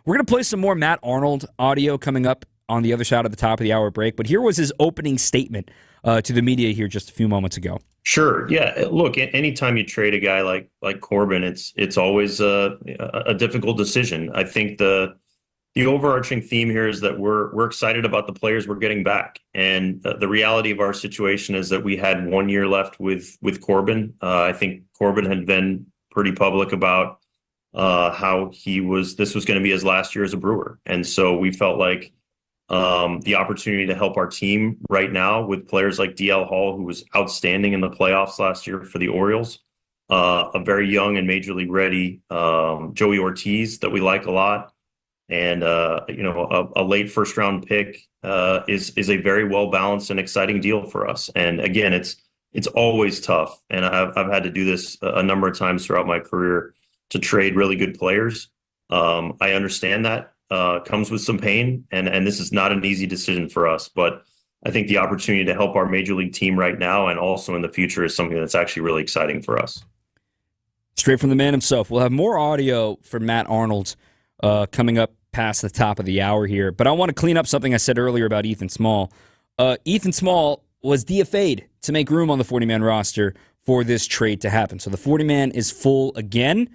going to play some more Matt Arnold audio coming up on the other side of the top of the hour break, but here was his opening statement to the media here just a few moments ago. Sure. Yeah. Look, anytime you trade a guy like Corbin, it's always a difficult decision. I think the overarching theme here is that we're excited about the players we're getting back, and the reality of our situation is that we had 1 year left with Corbin. I think Corbin had been pretty public about how this was going to be his last year as a Brewer. And so we felt like the opportunity to help our team right now with players like DL Hall, who was outstanding in the playoffs last year for the Orioles, a very young and major league ready Joey Ortiz that we like a lot, and a late first round pick is a very well balanced and exciting deal for us. And again, it's always tough, and I've had to do this a number of times throughout my career to trade really good players. I understand that comes with some pain, and this is not an easy decision for us, but I think the opportunity to help our major league team right now and also in the future is something that's actually really exciting for us. Straight from the man himself. We'll have more audio from Matt Arnold coming up past the top of the hour here, but I want to clean up something I said earlier about Ethan Small. Ethan Small was DFA'd to make room on the 40-man roster for this trade to happen. So the 40-man is full again.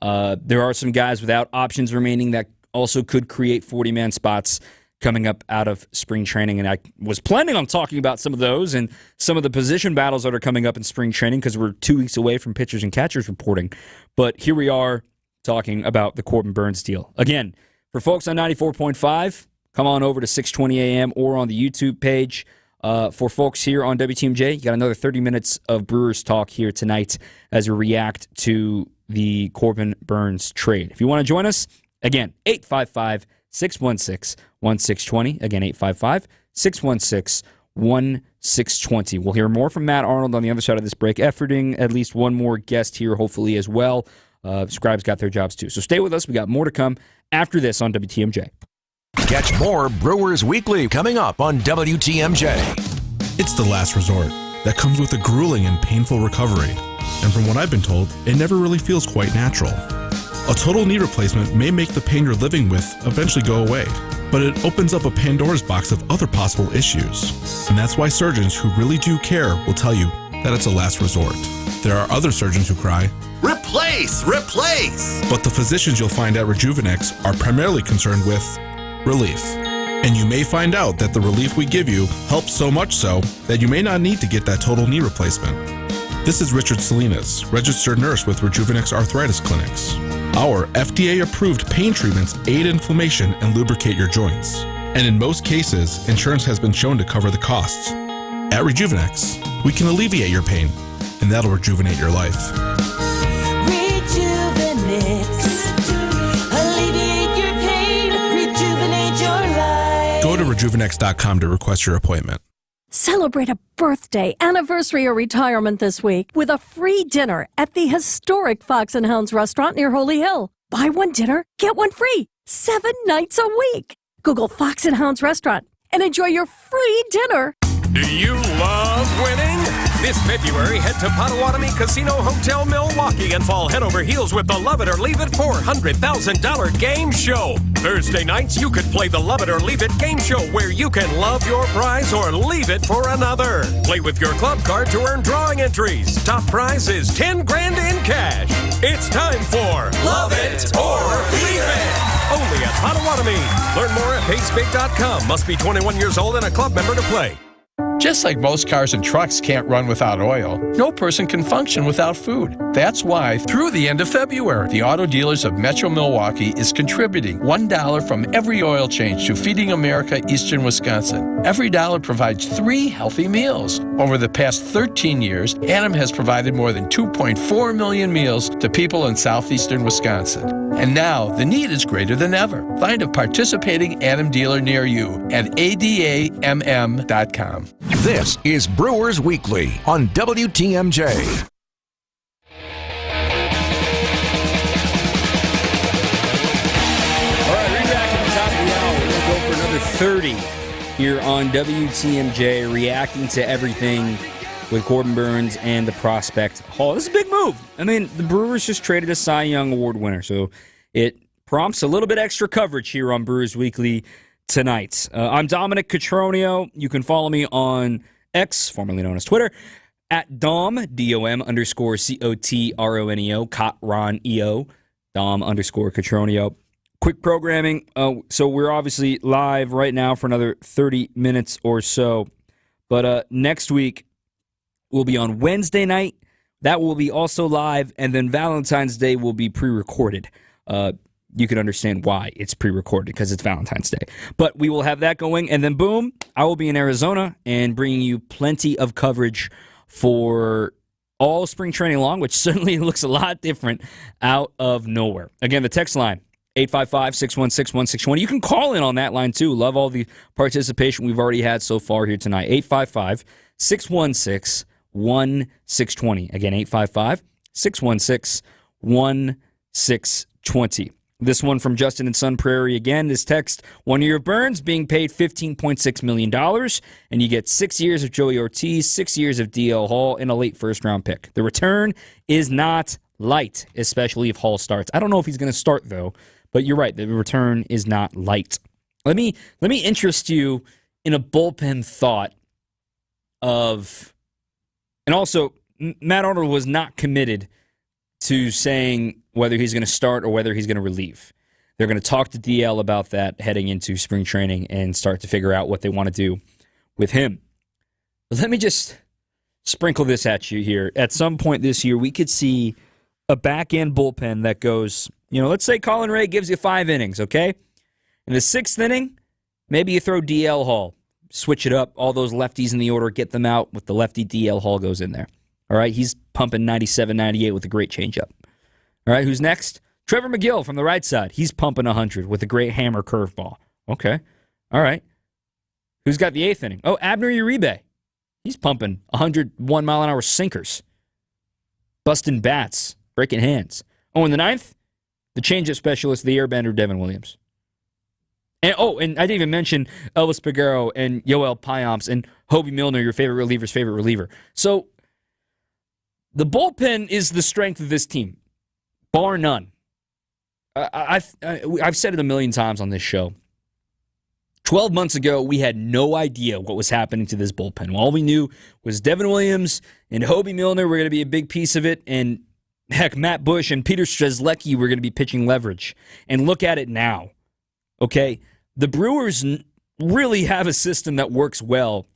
There are some guys without options remaining that also could create 40-man spots coming up out of spring training, and I was planning on talking about some of those and some of the position battles that are coming up in spring training because we're 2 weeks away from pitchers and catchers reporting. But here we are talking about the Corbin Burnes deal. Again, for folks on 94.5, come on over to 6:20 a.m. or on the YouTube page. For folks here on WTMJ, you got another 30 minutes of Brewers talk here tonight as we react to the Corbin Burnes trade. If you want to join us, again, 855-616-1620. Again, 855-616-1620. We'll hear more from Matt Arnold on the other side of this break, efforting at least one more guest here, hopefully, as well. Scribes got their jobs, too. So stay with us. We got more to come after this on WTMJ. Catch more Brewers Weekly coming up on WTMJ. It's the last resort that comes with a grueling and painful recovery. And from what I've been told, it never really feels quite natural. A total knee replacement may make the pain you're living with eventually go away, but it opens up a Pandora's box of other possible issues. And that's why surgeons who really do care will tell you that it's a last resort. There are other surgeons who cry, "Replace! Replace!" But the physicians you'll find at Rejuvenex are primarily concerned with relief. And you may find out that the relief we give you helps so much so that you may not need to get that total knee replacement. This is Richard Salinas, registered nurse with Rejuvenex Arthritis Clinics. Our FDA-approved pain treatments aid inflammation and lubricate your joints. And in most cases, insurance has been shown to cover the costs. At Rejuvenex, we can alleviate your pain, and that'll rejuvenate your life. Go to rejuvenex.com to request your appointment. Celebrate a birthday, anniversary, or retirement this week with a free dinner at the historic Fox and Hounds restaurant near Holy Hill. Buy one dinner, get one free, 7 nights a week. Google Fox and Hounds restaurant and enjoy your free dinner. Do you love winning? This February, head to Potawatomi Casino Hotel Milwaukee and fall head over heels with the Love It or Leave It $400,000 game show. Thursday nights, you could play the Love It or Leave It game show where you can love your prize or leave it for another. Play with your club card to earn drawing entries. Top prize is $10,000 in cash. It's time for Love It or Leave It. Only at Potawatomi. Learn more at pacebig.com. Must be 21 years old and a club member to play. Just like most cars and trucks can't run without oil, no person can function without food. That's why, through the end of February, the Auto Dealers of Metro Milwaukee is contributing $1 from every oil change to Feeding America Eastern Wisconsin. Every dollar provides 3 healthy meals. Over the past 13 years, Adam has provided more than 2.4 million meals to people in southeastern Wisconsin. And now, the need is greater than ever. Find a participating Adam dealer near you at adamm.com. This is Brewers Weekly on WTMJ. All right, read back at the top of the hour. We're going to go for another 30 here on WTMJ, reacting to everything with Corbin Burnes and the prospect haul. This is a big move. I mean, the Brewers just traded a Cy Young Award winner, so it prompts a little bit extra coverage here on Brewers Weekly tonight. I'm Dominic Cotroneo. You can follow me on X, formerly known as Twitter, at Dom, DOM_COTRONEO, Cotroneo, Dom_Cotroneo. Quick programming. So we're obviously live right now for another 30 minutes or so. But next week, we'll be on Wednesday night That will be also live, and then Valentine's Day will be pre-recorded. You can understand why it's pre-recorded, because it's Valentine's Day. But we will have that going, and then boom, I will be in Arizona and bringing you plenty of coverage for all spring training long, which certainly looks a lot different out of nowhere. Again, the text line, 855-616-1620. You can call in on that line, too. Love all the participation we've already had so far here tonight. 855-616-1620. Again, 855-616-1620. This one from Justin in Sun Prairie again. This text, 1 year of Burnes being paid $15.6 million, and you get 6 years of Joey Ortiz, 6 years of DL Hall, and a late first-round pick. The return is not light, especially if Hall starts. I don't know if he's going to start, though, but you're right. The return is not light. Let me interest you in a bullpen thought of, and also, Matt Arnold was not committed to saying whether he's going to start or whether he's going to relieve. They're going to talk to DL about that heading into spring training and start to figure out what they want to do with him. But let me just sprinkle this at you here. At some point this year, we could see a back-end bullpen that goes, let's say Colin Ray gives you 5 innings, okay? In the 6th inning, maybe you throw DL Hall. Switch it up, all those lefties in the order, get them out with the lefty. DL Hall goes in there. All right, he's pumping 97, 98 with a great changeup. All right, who's next? Trevor McGill from the right side. He's pumping 100 with a great hammer curveball. Okay, all right. Who's got the 8th inning? Oh, Abner Uribe. He's pumping 101 mile an hour sinkers. Busting bats, breaking hands. Oh, in the 9th, the changeup specialist, the airbender, Devin Williams. And I didn't even mention Elvis Peguero and Yoel Payamps and Hobie Milner, your favorite reliever's favorite reliever. So the bullpen is the strength of this team, bar none. I've said it a million times on this show. 12 months ago, we had no idea what was happening to this bullpen. All we knew was Devin Williams and Hobie Milner were going to be a big piece of it, and heck, Matt Bush and Peter Strzelecki were going to be pitching leverage. And look at it now, okay? The Brewers really have a system that works well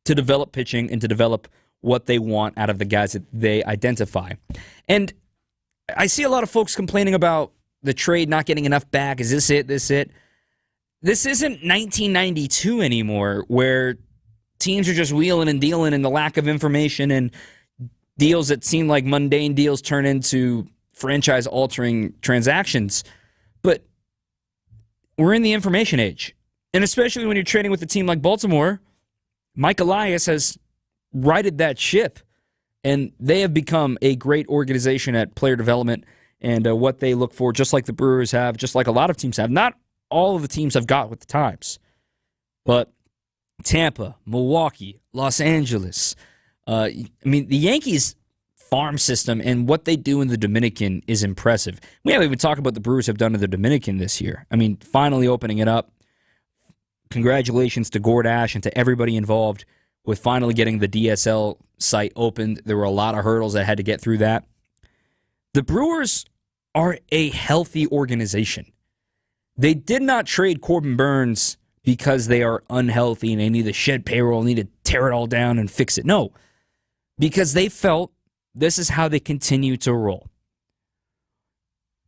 to develop pitching and to develop what they want out of the guys that they identify. And I see a lot of folks complaining about the trade not getting enough back. Is this it? This isn't 1992 anymore, where teams are just wheeling and dealing and the lack of information and deals that seem like mundane deals turn into franchise-altering transactions. But we're in the information age. And especially when you're trading with a team like Baltimore, Mike Elias has righted that ship, and they have become a great organization at player development and what they look for, just like the Brewers have, just like a lot of teams have. Not all of the teams have got with the times, but Tampa, Milwaukee, Los Angeles. The Yankees farm system and what they do in the Dominican is impressive. We haven't even talked about the Brewers have done in the Dominican this year. Finally opening it up. Congratulations to Gord Ash and to everybody involved with finally getting the DSL site opened. There were a lot of hurdles that had to get through that. The Brewers are a healthy organization. They did not trade Corbin Burnes because they are unhealthy and they need to shed payroll, need to tear it all down and fix it. No, because they felt this is how they continue to roll.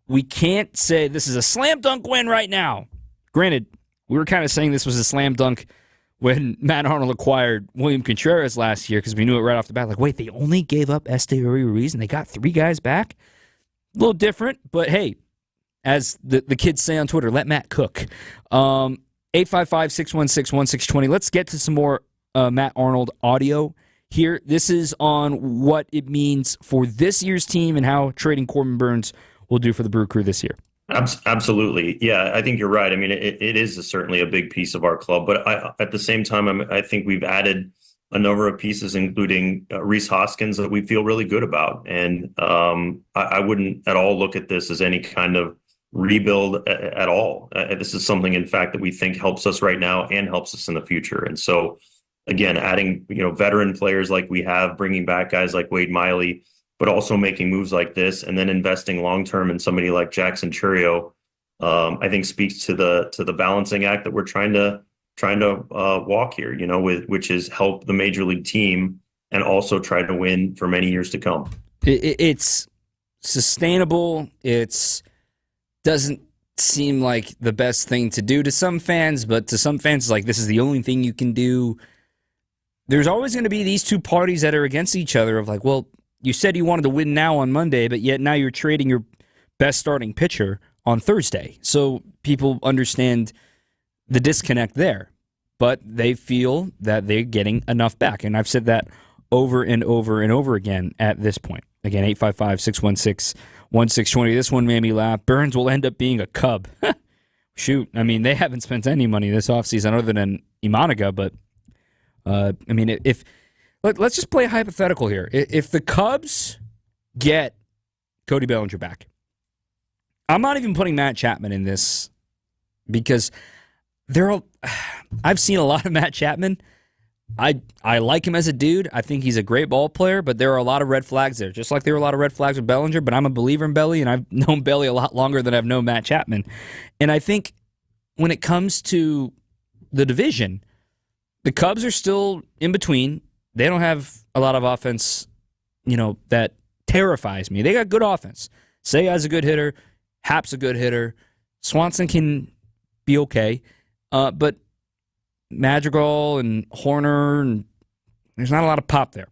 We can't say this is a slam dunk win right now. Granted, we were kind of saying this was a slam dunk when Matt Arnold acquired William Contreras last year because we knew it right off the bat. Like, wait, they only gave up Esteury Ruiz and they got 3 guys back? A little different, but hey, as the kids say on Twitter, let Matt cook. 855-616-1620. Let's get to some more Matt Arnold audio here. This is on what it means for this year's team and how trading Corbin Burnes will do for the Brew Crew this year. Absolutely. Yeah, I think you're right. It is certainly a big piece of our club, but at the same time, I think we've added a number of pieces, including Rhys Hoskins, that we feel really good about. And I wouldn't at all look at this as any kind of rebuild at all. This is something, in fact, that we think helps us right now and helps us in the future. And so, again, adding veteran players like we have, bringing back guys like Wade Miley, but also making moves like this, and then investing long term in somebody like Jackson Churio, I think speaks to the balancing act that we're trying to walk here. Which is help the major league team and also try to win for many years to come. It's sustainable. It's doesn't seem like the best thing to do to some fans, but to some fans, it's like this is the only thing you can do. There's always going to be these two parties that are against each other of like, well, you said you wanted to win now on Monday, but yet now you're trading your best starting pitcher on Thursday. So people understand the disconnect there, but they feel that they're getting enough back. And I've said that over and over and over again at this point. Again, 855-616-1620. This one made me laugh. Burnes will end up being a Cub. Shoot. I mean, they haven't spent any money this offseason other than Imanaga, but I mean, let's just play a hypothetical here. If the Cubs get Cody Bellinger back, I'm not even putting Matt Chapman in this because I've seen a lot of Matt Chapman. I like him as a dude. I think he's a great ball player, but there are a lot of red flags there. Just like there were a lot of red flags with Bellinger, but I'm a believer in Belly, and I've known Belly a lot longer than I've known Matt Chapman. And I think when it comes to the division, the Cubs are still in between. They don't have a lot of offense, that terrifies me. They got good offense. Seiya's a good hitter. Happ's a good hitter. Swanson can be okay. But Madrigal and Horner, and there's not a lot of pop there.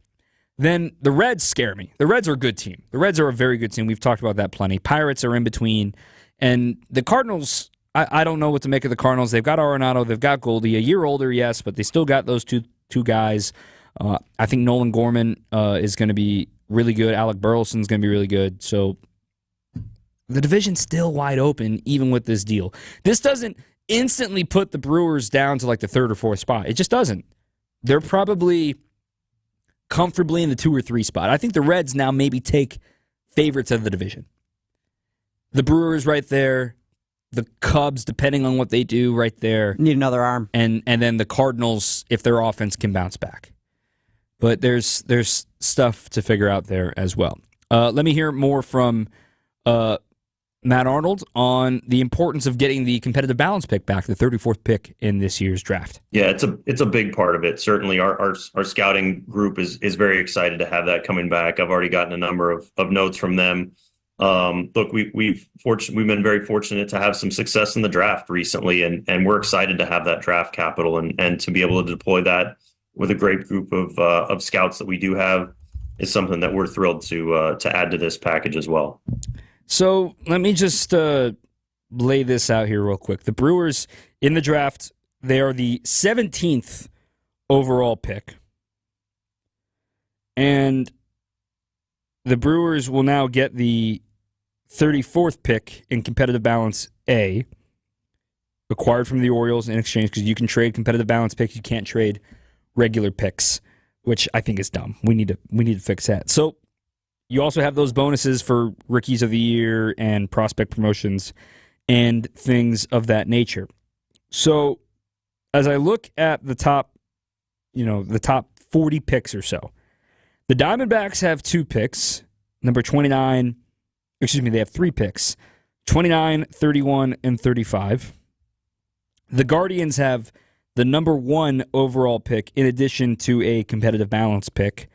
Then the Reds scare me. The Reds are a good team. The Reds are a very good team. We've talked about that plenty. Pirates are in between. And the Cardinals, I don't know what to make of the Cardinals. They've got Arenado. They've got Goldie. A year older, yes, but they still got those two guys. I think Nolan Gorman is going to be really good. Alec Burleson's going to be really good. So the division's still wide open, even with this deal. This doesn't instantly put the Brewers down to like the third or fourth spot. It just doesn't. They're probably comfortably in the 2 or 3 spot. I think the Reds now maybe take favorites of the division. The Brewers right there. The Cubs, depending on what they do, right there. Need another arm. And then the Cardinals, if their offense can bounce back. But there's stuff to figure out there as well. Let me hear more from Matt Arnold on the importance of getting the competitive balance pick back, the 34th pick in this year's draft. Yeah, it's a big part of it. Certainly, our scouting group is very excited to have that coming back. I've already gotten a number of notes from them. Look, we've been very fortunate to have some success in the draft recently, and we're excited to have that draft capital and to be able to deploy that with a great group of scouts that we do have is something that we're thrilled to add to this package as well. So let me just lay this out here real quick. The Brewers in the draft, they are the 17th overall pick. And the Brewers will now get the 34th pick in competitive balance A, acquired from the Orioles in exchange, because you can trade competitive balance picks, you can't trade regular picks, which I think is dumb. We need to fix that. So you also have those bonuses for Rookies of the Year and prospect promotions and things of that nature. So as I look at the top 40 picks or so, the Diamondbacks have 2 picks, they have 3 picks, 29, 31, and 35. The Guardians have the number 1 overall pick in addition to a competitive balance pick.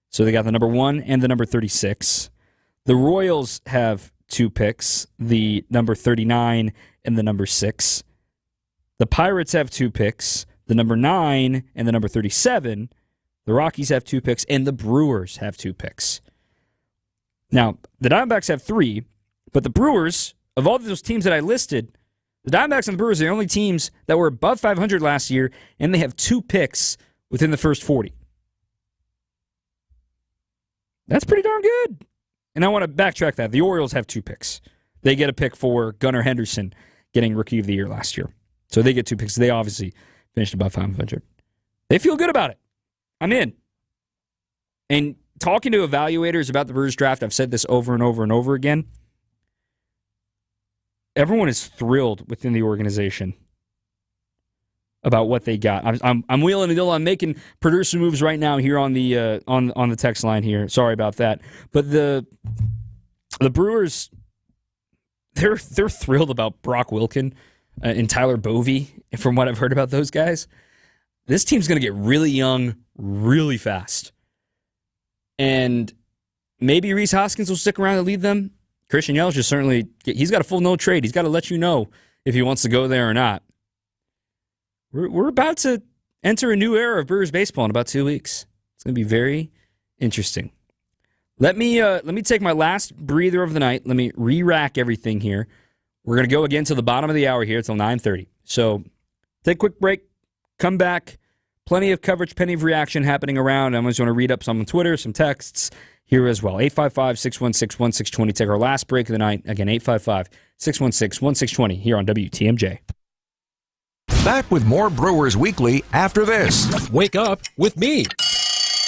So they got the number 1 and the number 36. The Royals have 2 picks, the number 39 and the number 6. The Pirates have 2 picks, the number 9 and the number 37. The Rockies have 2 picks, and the Brewers have 2 picks. Now, the Diamondbacks have 3, but the Brewers, of all those teams that I listed, the Diamondbacks and the Brewers are the only teams that were above 500 last year, and they have 2 picks within the first 40. That's pretty darn good. And I want to backtrack that. The Orioles have 2 picks. They get a pick for Gunnar Henderson getting Rookie of the Year last year. So they get 2 picks. They obviously finished above 500. They feel good about it. I'm in. And talking to evaluators about the Brewers draft, I've said this over and over and over again. Everyone is thrilled within the organization about what they got. I'm wheeling and dealing. I'm making producer moves right now here on the on the text line here. Sorry about that. But the Brewers, they're thrilled about Brock Wilken and Tyler Bovee. From what I've heard about those guys, this team's going to get really young really fast. And maybe Rhys Hoskins will stick around to lead them. Christian Yelich is certainly, he's got a full no trade. He's got to let you know if he wants to go there or not. We're about to enter a new era of Brewers baseball in about 2 weeks. It's going to be very interesting. Let me take my last breather of the night. Let me re-rack everything here. We're going to go again to the bottom of the hour here until 9:30. So take a quick break, come back. Plenty of coverage, plenty of reaction happening around. I'm just going to read up some on Twitter, some texts here as well. 855-616-1620. Take our last break of the night. Again, 855-616-1620 here on WTMJ. Back with more Brewers Weekly after this. Wake up with me.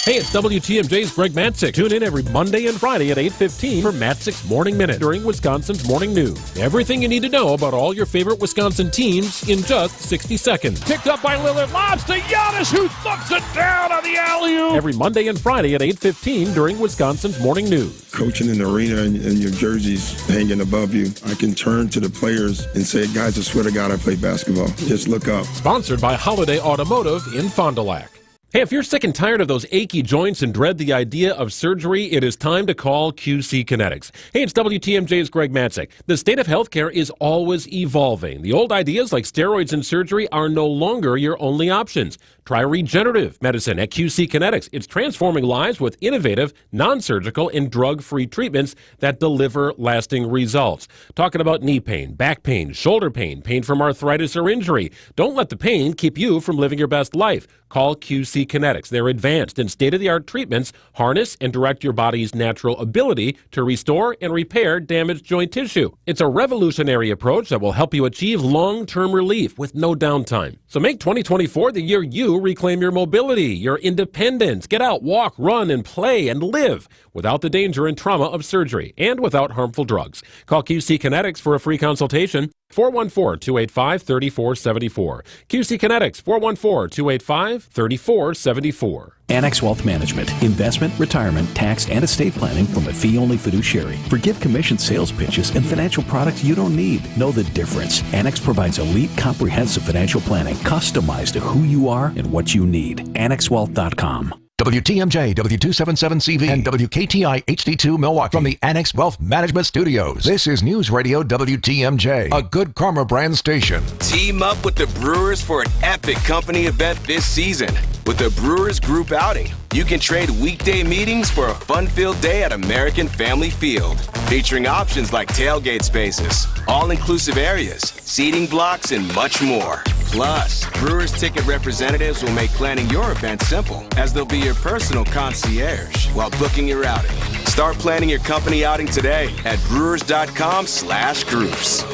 Hey, it's WTMJ's Greg Matzik. Tune in every Monday and Friday at 8:15 for Matzik's Morning Minute during Wisconsin's Morning News. Everything you need to know about all your favorite Wisconsin teams in just 60 seconds. Picked up by Lillard, lobs to Giannis, who thugs it down on the alley-oop. Every Monday and Friday at 8:15 during Wisconsin's Morning News. Coaching in the arena and your jerseys hanging above you, I can turn to the players and say, guys, I swear to God, I play basketball. Just look up. Sponsored by Holiday Automotive in Fond du Lac. Hey, if you're sick and tired of those achy joints and dread the idea of surgery, it is time to call QC Kinetics. Hey, it's WTMJ's Greg Matzik. The state of healthcare is always evolving. The old ideas like steroids and surgery are no longer your only options. Try regenerative medicine at QC Kinetics. It's transforming lives with innovative, non-surgical, and drug-free treatments that deliver lasting results. Talking about knee pain, back pain, shoulder pain, pain from arthritis or injury. Don't let the pain keep you from living your best life. Call QC Kinetics. Their advanced and state-of-the-art treatments harness and direct your body's natural ability to restore and repair damaged joint tissue. It's a revolutionary approach that will help you achieve long-term relief with no downtime. So make 2024 the year you reclaim your mobility, your independence. Get out, walk, run, and play and live without the danger and trauma of surgery and without harmful drugs. Call QC Kinetics for a free consultation. 414-285-3474. QC Kinetics, 414-285-3474. Annex Wealth Management, investment, retirement, tax, and estate planning from a fee-only fiduciary. Forget commission sales pitches and financial products you don't need. Know the difference. Annex provides elite, comprehensive financial planning customized to who you are and what you need. AnnexWealth.com. WTMJ, W277CV, and WKTI HD2 Milwaukee from the Annex Wealth Management Studios. This is News Radio WTMJ, a good karma brand station. Team up with the Brewers for an epic company event this season. With the Brewers Group Outing, you can trade weekday meetings for a fun-filled day at American Family Field, featuring options like tailgate spaces, all-inclusive areas, seating blocks, and much more. Plus, Brewers ticket representatives will make planning your event simple, as they'll be your personal concierge while booking your outing. Start planning your company outing today at brewers.com/groups.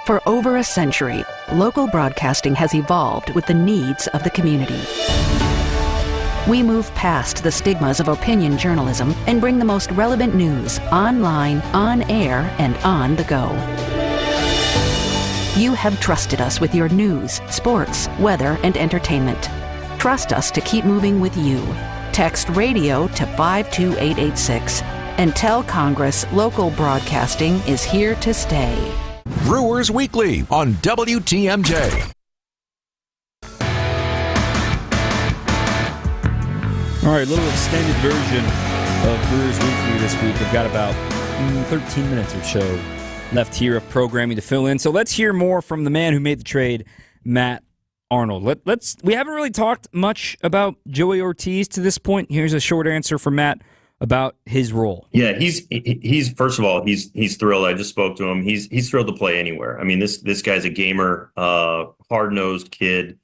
For over a century, local broadcasting has evolved with the needs of the community. We move past the stigmas of opinion journalism and bring the most relevant news online, on air, and on the go. You have trusted us with your news, sports, weather, and entertainment. Trust us to keep moving with you. Text radio to 52886 and tell Congress local broadcasting is here to stay. Brewers Weekly on WTMJ. All right, a little extended version of Brewers Weekly this week. I've got about 13 minutes or so left here of programming to fill in. So let's hear more from the man who made the trade, Matt Arnold. We haven't really talked much about Joey Ortiz to this point. Here's a short answer from Matt about his role. Yeah, he's first of all, he's thrilled. I just spoke to him. He's thrilled to play anywhere. I mean, this guy's a gamer, hard-nosed kid,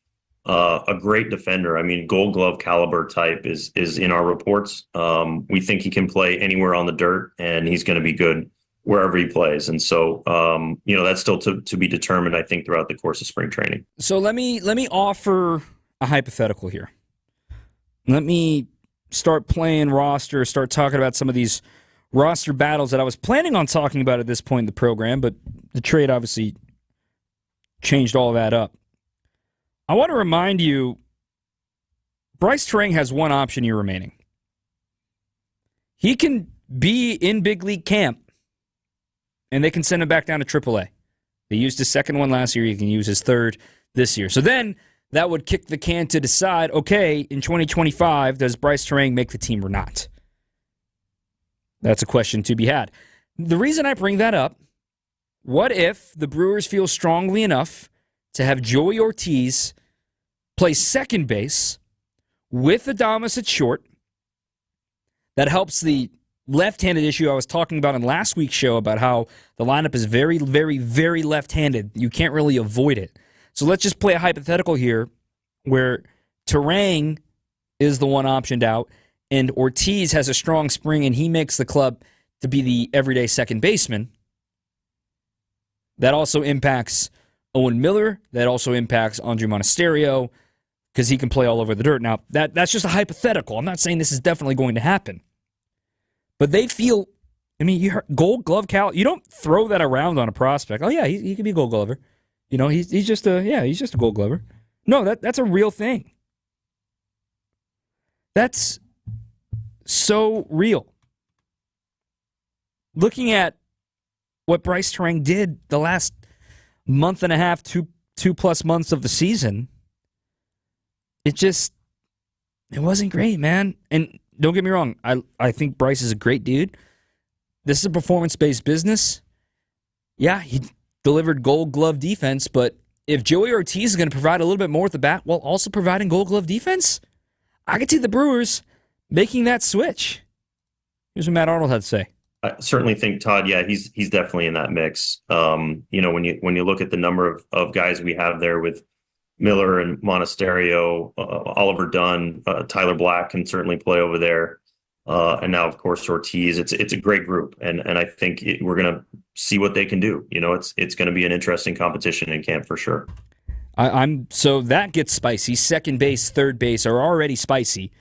a great defender. I mean, Gold Glove caliber type is in our reports. We think he can play anywhere on the dirt, and he's going to be good wherever he plays. And so, that's still to be determined, I think, throughout the course of spring training. So let me offer a hypothetical here. Let me start talking about some of these roster battles that I was planning on talking about at this point in the program, but the trade obviously changed all that up. I want to remind you, Bryce Terang has one option year remaining. He can be in big league camp, and they can send him back down to AAA. They used his second one last year. He can use his third this year. So then that would kick the can to decide, okay, in 2025, does Bryce Terang make the team or not? That's a question to be had. The reason I bring that up, what if the Brewers feel strongly enough to have Joey Ortiz play second base with Adames at short? That helps the left-handed issue I was talking about in last week's show about how the lineup is very, very, very left-handed. You can't really avoid it. So let's just play a hypothetical here where Terang is the one optioned out and Ortiz has a strong spring and he makes the club to be the everyday second baseman. That also impacts Owen Miller. That also impacts Andre Monasterio because he can play all over the dirt. Now, that's just a hypothetical. I'm not saying this is definitely going to happen. But they feel, I mean, you heard Gold Glove caliber. You don't throw that around on a prospect. Oh, yeah, he could be a Gold Glover. You know, he's just a Gold Glover. No, that's a real thing. That's so real. Looking at what Bryce Terang did the last month and a half, two plus months of the season, it wasn't great, man. And don't get me wrong, I think Bryce is a great dude. This is a performance-based business. Yeah, he delivered Gold Glove defense, but if Joey Ortiz is going to provide a little bit more with the bat while also providing Gold Glove defense, I could see the Brewers making that switch. Here's what Matt Arnold had to say. I certainly think, Todd, yeah, he's definitely in that mix. You know, when you look at the number of guys we have there with Miller and Monasterio, Oliver Dunn, Tyler Black can certainly play over there. And now, of course, Ortiz. It's a great group. And I think we're going to see what they can do. You know, it's going to be an interesting competition in camp for sure. So that gets spicy. Second base, third base are already spicy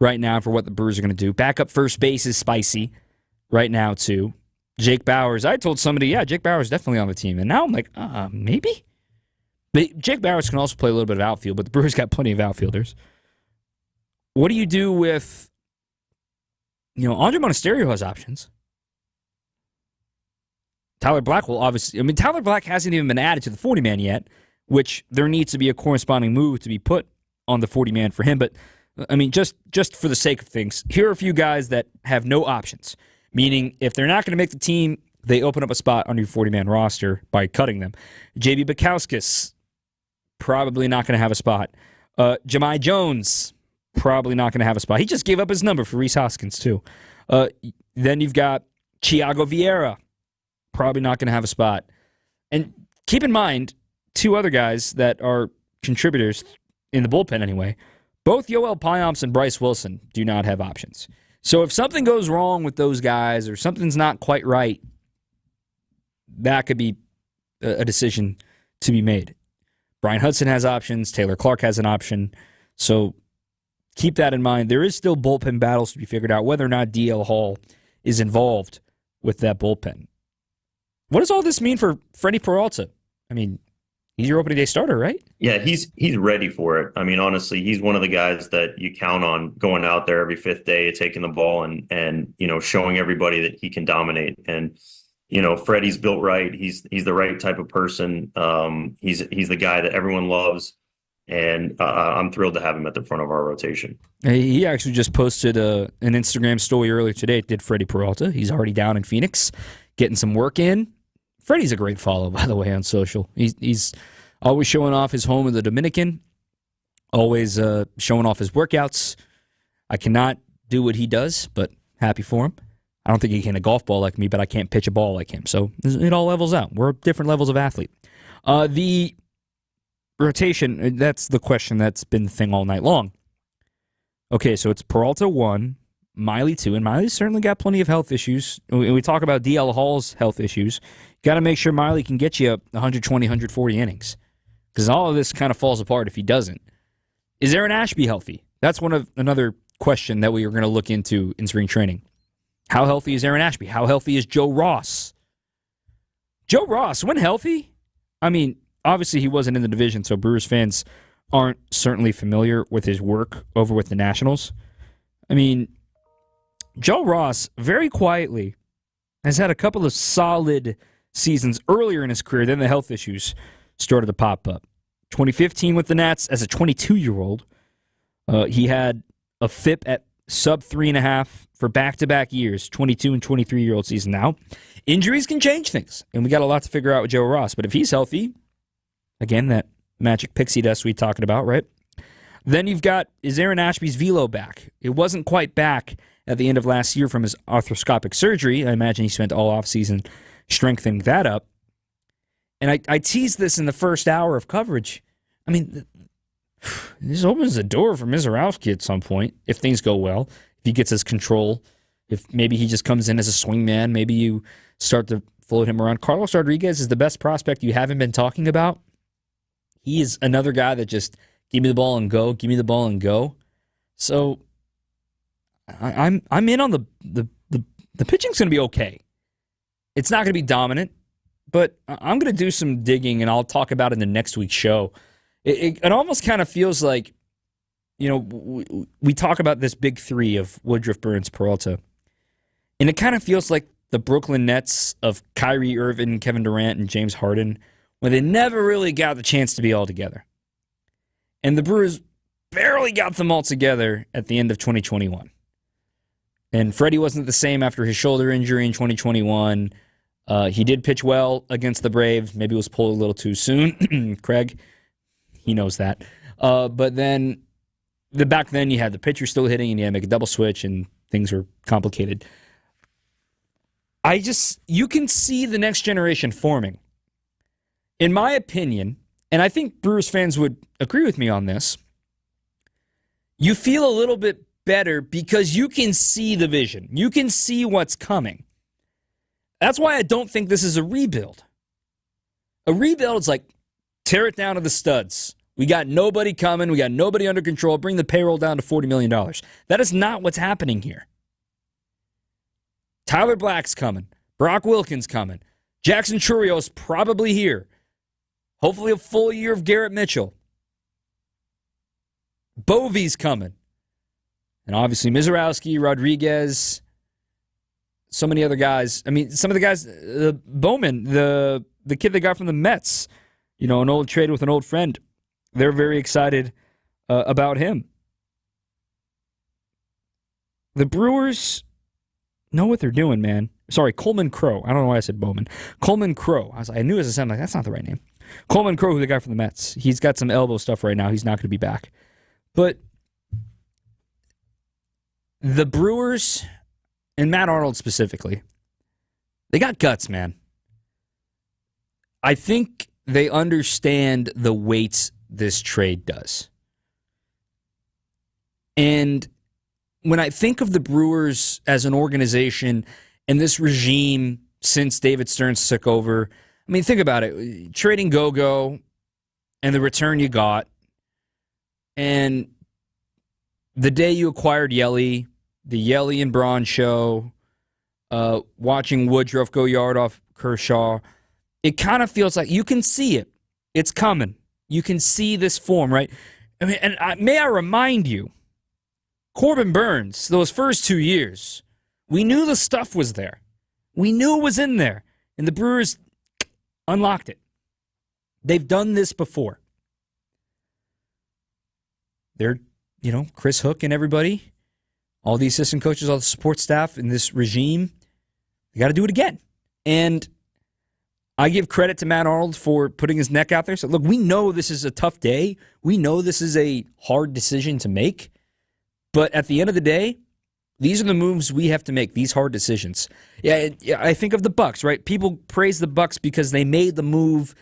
right now for what the Brewers are going to do. Backup first base is spicy right now, too. Jake Bauers. I told somebody, yeah, Jake Bauers is definitely on the team. And now I'm like, maybe? But Jake Bauers can also play a little bit of outfield, but the Brewers got plenty of outfielders. What do you do with, Andre Monasterio has options. Tyler Black will obviously, Tyler Black hasn't even been added to the 40-man yet, which there needs to be a corresponding move to be put on the 40-man for him. But, just for the sake of things, here are a few guys that have no options, meaning if they're not going to make the team, they open up a spot on your 40-man roster by cutting them. J.B. Bukowskis, probably not going to have a spot. Jahmai Jones, probably not going to have a spot. He just gave up his number for Rhys Hoskins, too. Then you've got Thiago Vieira, probably not going to have a spot. And keep in mind, two other guys that are contributors in the bullpen anyway, both Yoel Payamps and Bryce Wilson do not have options. So if something goes wrong with those guys or something's not quite right, that could be a decision to be made. Brian Hudson has options. Taylor Clark has an option. So keep that in mind. There is still bullpen battles to be figured out, whether or not DL Hall is involved with that bullpen. What does all this mean for Freddie Peralta? He's your opening day starter, right? Yeah, he's ready for it. Honestly, he's one of the guys that you count on going out there every fifth day, taking the ball and showing everybody that he can dominate. And Freddie's built right. He's the right type of person. He's the guy that everyone loves, and I'm thrilled to have him at the front of our rotation. He actually just posted an Instagram story earlier today. It did Freddie Peralta. He's already down in Phoenix, getting some work in. Freddie's a great follow, by the way, on social. He's always showing off his home in the Dominican, always showing off his workouts. I cannot do what he does, but happy for him. I don't think he can hit a golf ball like me, but I can't pitch a ball like him. So it all levels out. We're different levels of athlete. The rotation, that's the question that's been the thing all night long. Okay, so it's Peralta 1, Miley 2, and Miley's certainly got plenty of health issues. We talk about DL Hall's health issues. Got to make sure Miley can get you 120, 140 innings, because all of this kind of falls apart if he doesn't. Is Aaron Ashby healthy? That's another question that we are going to look into in spring training. How healthy is Aaron Ashby? How healthy is Joe Ross? Joe Ross, when healthy, obviously he wasn't in the division, so Brewers fans aren't certainly familiar with his work over with the Nationals. Joe Ross, very quietly, has had a couple of solid seasons earlier in his career. Then the health issues started to pop up. 2015 with the Nats as a 22-year-old. He had a FIP at sub 3.5 for back-to-back years, 22 and 23-year-old season now. Injuries can change things, and we got a lot to figure out with Joe Ross. But if he's healthy, again, that magic pixie dust we talking about, right? Then you've got, is Aaron Ashby's velo back? It wasn't quite back at the end of last year from his arthroscopic surgery. I imagine he spent all offseason strengthening that up. And I teased this in the first hour of coverage. I mean, this opens the door for Mizorowski at some point, if things go well, if he gets his control, if maybe he just comes in as a swingman, maybe you start to float him around. Carlos Rodriguez is the best prospect you haven't been talking about. He is another guy that just, give me the ball and go, give me the ball and go. So I'm in on the pitching's going to be okay. It's not going to be dominant, but I'm going to do some digging, and I'll talk about it in the next week's show. It almost kind of feels like, we talk about this big three of Woodruff, Burnes, Peralta, and it kind of feels like the Brooklyn Nets of Kyrie Irving, Kevin Durant, and James Harden, when they never really got the chance to be all together. And the Brewers barely got them all together at the end of 2021. And Freddie wasn't the same after his shoulder injury in 2021. He did pitch well against the Braves. Maybe it was pulled a little too soon. Craig, he knows that. But then, back then you had the pitcher still hitting, and you had to make a double switch, and things were complicated. You can see the next generation forming. In my opinion, and I think Brewers fans would agree with me on this, you feel a little bit better because you can see the vision. You can see what's coming. That's why I don't think this is a rebuild. A rebuild is like, tear it down to the studs. We got nobody coming. We got nobody under control. Bring the payroll down to $40 million. That is not what's happening here. Tyler Black's coming. Brock Wilkins coming. Jackson Churrio's probably here. Hopefully a full year of Garrett Mitchell. Bovey's coming. And obviously Mizorowski, Rodriguez, so many other guys. I mean, some of the guys, Bowman, the kid they got from the Mets, an old trade with an old friend. They're very excited about him. The Brewers know what they're doing, man. Sorry, Coleman Crow. I don't know why I said Bowman. Coleman Crow. I knew it was a sound like that's not the right name. Coleman Crow, who the guy from the Mets. He's got some elbow stuff right now. He's not going to be back. But the Brewers, and Matt Arnold specifically, they got guts, man. I think they understand the weight this trade does. And when I think of the Brewers as an organization and this regime since David Stearns took over, I mean, think about it. Trading Gogo and the return you got, and the day you acquired Yelly, the Yelly and Braun show, watching Woodruff go yard off Kershaw, it kind of feels like you can see it. It's coming. You can see this form, right? I mean, and may I remind you, Corbin Burnes, those first 2 years, we knew the stuff was there. We knew it was in there. And the Brewers unlocked it. They've done this before. They're, Chris Hook and everybody, all the assistant coaches, all the support staff in this regime, they got to do it again. And I give credit to Matt Arnold for putting his neck out there. So, look, we know this is a tough day. We know this is a hard decision to make. But at the end of the day, these are the moves we have to make, these hard decisions. Yeah, I think of the Bucks, right? People praise the Bucks because they made the move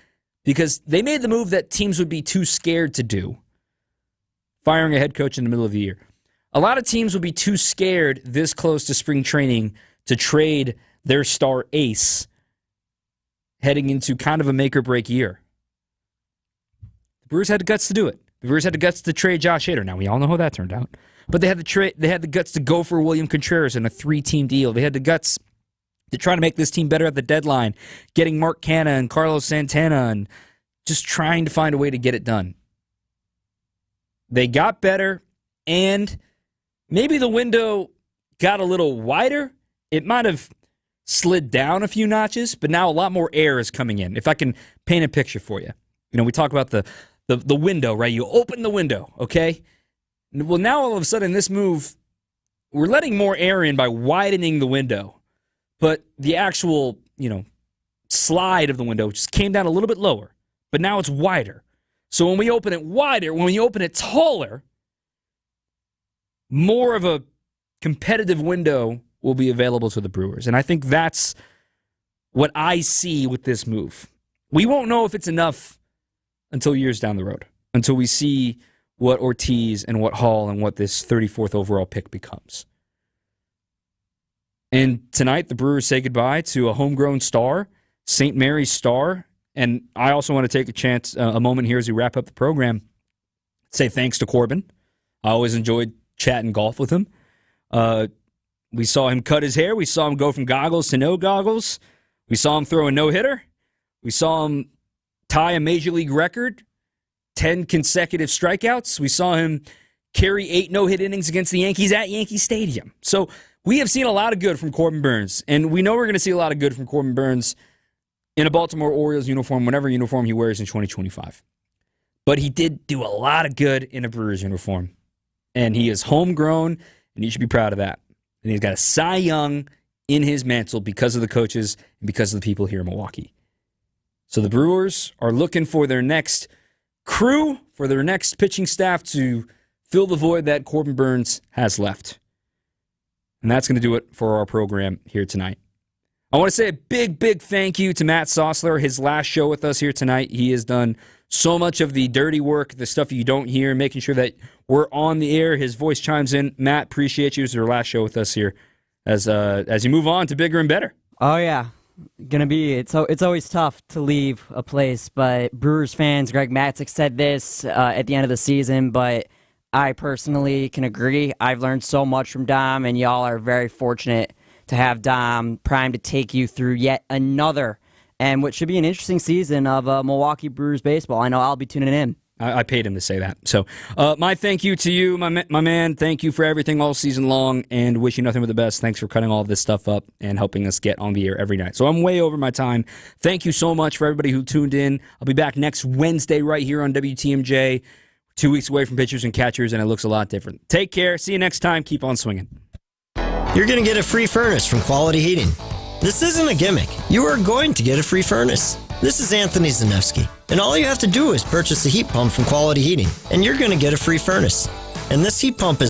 that teams would be too scared to do. Firing a head coach in the middle of the year. A lot of teams would be too scared this close to spring training to trade their star ace heading into kind of a make-or-break year. The Brewers had the guts to do it. The Brewers had the guts to trade Josh Hader. Now, we all know how that turned out. But they had the guts to go for William Contreras in a 3-team deal. They had the guts to try to make this team better at the deadline, getting Mark Canha and Carlos Santana and just trying to find a way to get it done. They got better, and maybe the window got a little wider. It might have slid down a few notches, but now a lot more air is coming in. If I can paint a picture for you. We talk about the the window, right? You open the window, okay? Well, now all of a sudden, this move, we're letting more air in by widening the window. But the actual, slide of the window just came down a little bit lower. But now it's wider. So when we open it wider, when we open it taller, more of a competitive window will be available to the Brewers. And I think that's what I see with this move. We won't know if it's enough until years down the road, until we see what Ortiz and what Hall and what this 34th overall pick becomes. And tonight, the Brewers say goodbye to a homegrown star, St. Mary's star. And I also want to take a moment here as we wrap up the program, say thanks to Corbin. I always enjoyed chatting golf with him. We saw him cut his hair. We saw him go from goggles to no goggles. We saw him throw a no-hitter. We saw him tie a Major League record, 10 consecutive strikeouts. We saw him carry 8 no-hit innings against the Yankees at Yankee Stadium. So we have seen a lot of good from Corbin Burnes, and we know we're going to see a lot of good from Corbin Burnes in a Baltimore Orioles uniform, whatever uniform he wears in 2025. But he did do a lot of good in a Brewers uniform, and he is homegrown, and you should be proud of that. And he's got a Cy Young in his mantle because of the coaches and because of the people here in Milwaukee. So the Brewers are looking for their next crew, for their next pitching staff to fill the void that Corbin Burnes has left. And that's going to do it for our program here tonight. I want to say a big, big thank you to Matt Sossler, his last show with us here tonight. He has done so much of the dirty work, the stuff you don't hear, making sure that we're on the air. His voice chimes in. Matt, appreciate you. This is your last show with us here as you move on to bigger and better. Oh, yeah. It's always tough to leave a place, but Brewers fans, Greg Matzek said this at the end of the season, but I personally can agree. I've learned so much from Dom, and y'all are very fortunate to have Dom primed to take you through yet another and what should be an interesting season of Milwaukee Brewers baseball. I know I'll be tuning in. I paid him to say that. So my thank you to you, my man. Thank you for everything all season long, and wish you nothing but the best. Thanks for cutting all of this stuff up and helping us get on the air every night. So I'm way over my time. Thank you so much for everybody who tuned in. I'll be back next Wednesday right here on WTMJ. 2 weeks away from pitchers and catchers, and it looks a lot different. Take care. See you next time. Keep on swinging. You're going to get a free furnace from Quality Heating. This isn't a gimmick. You are going to get a free furnace. This is Anthony Zanevsky, and all you have to do is purchase a heat pump from Quality Heating, and you're going to get a free furnace. And this heat pump is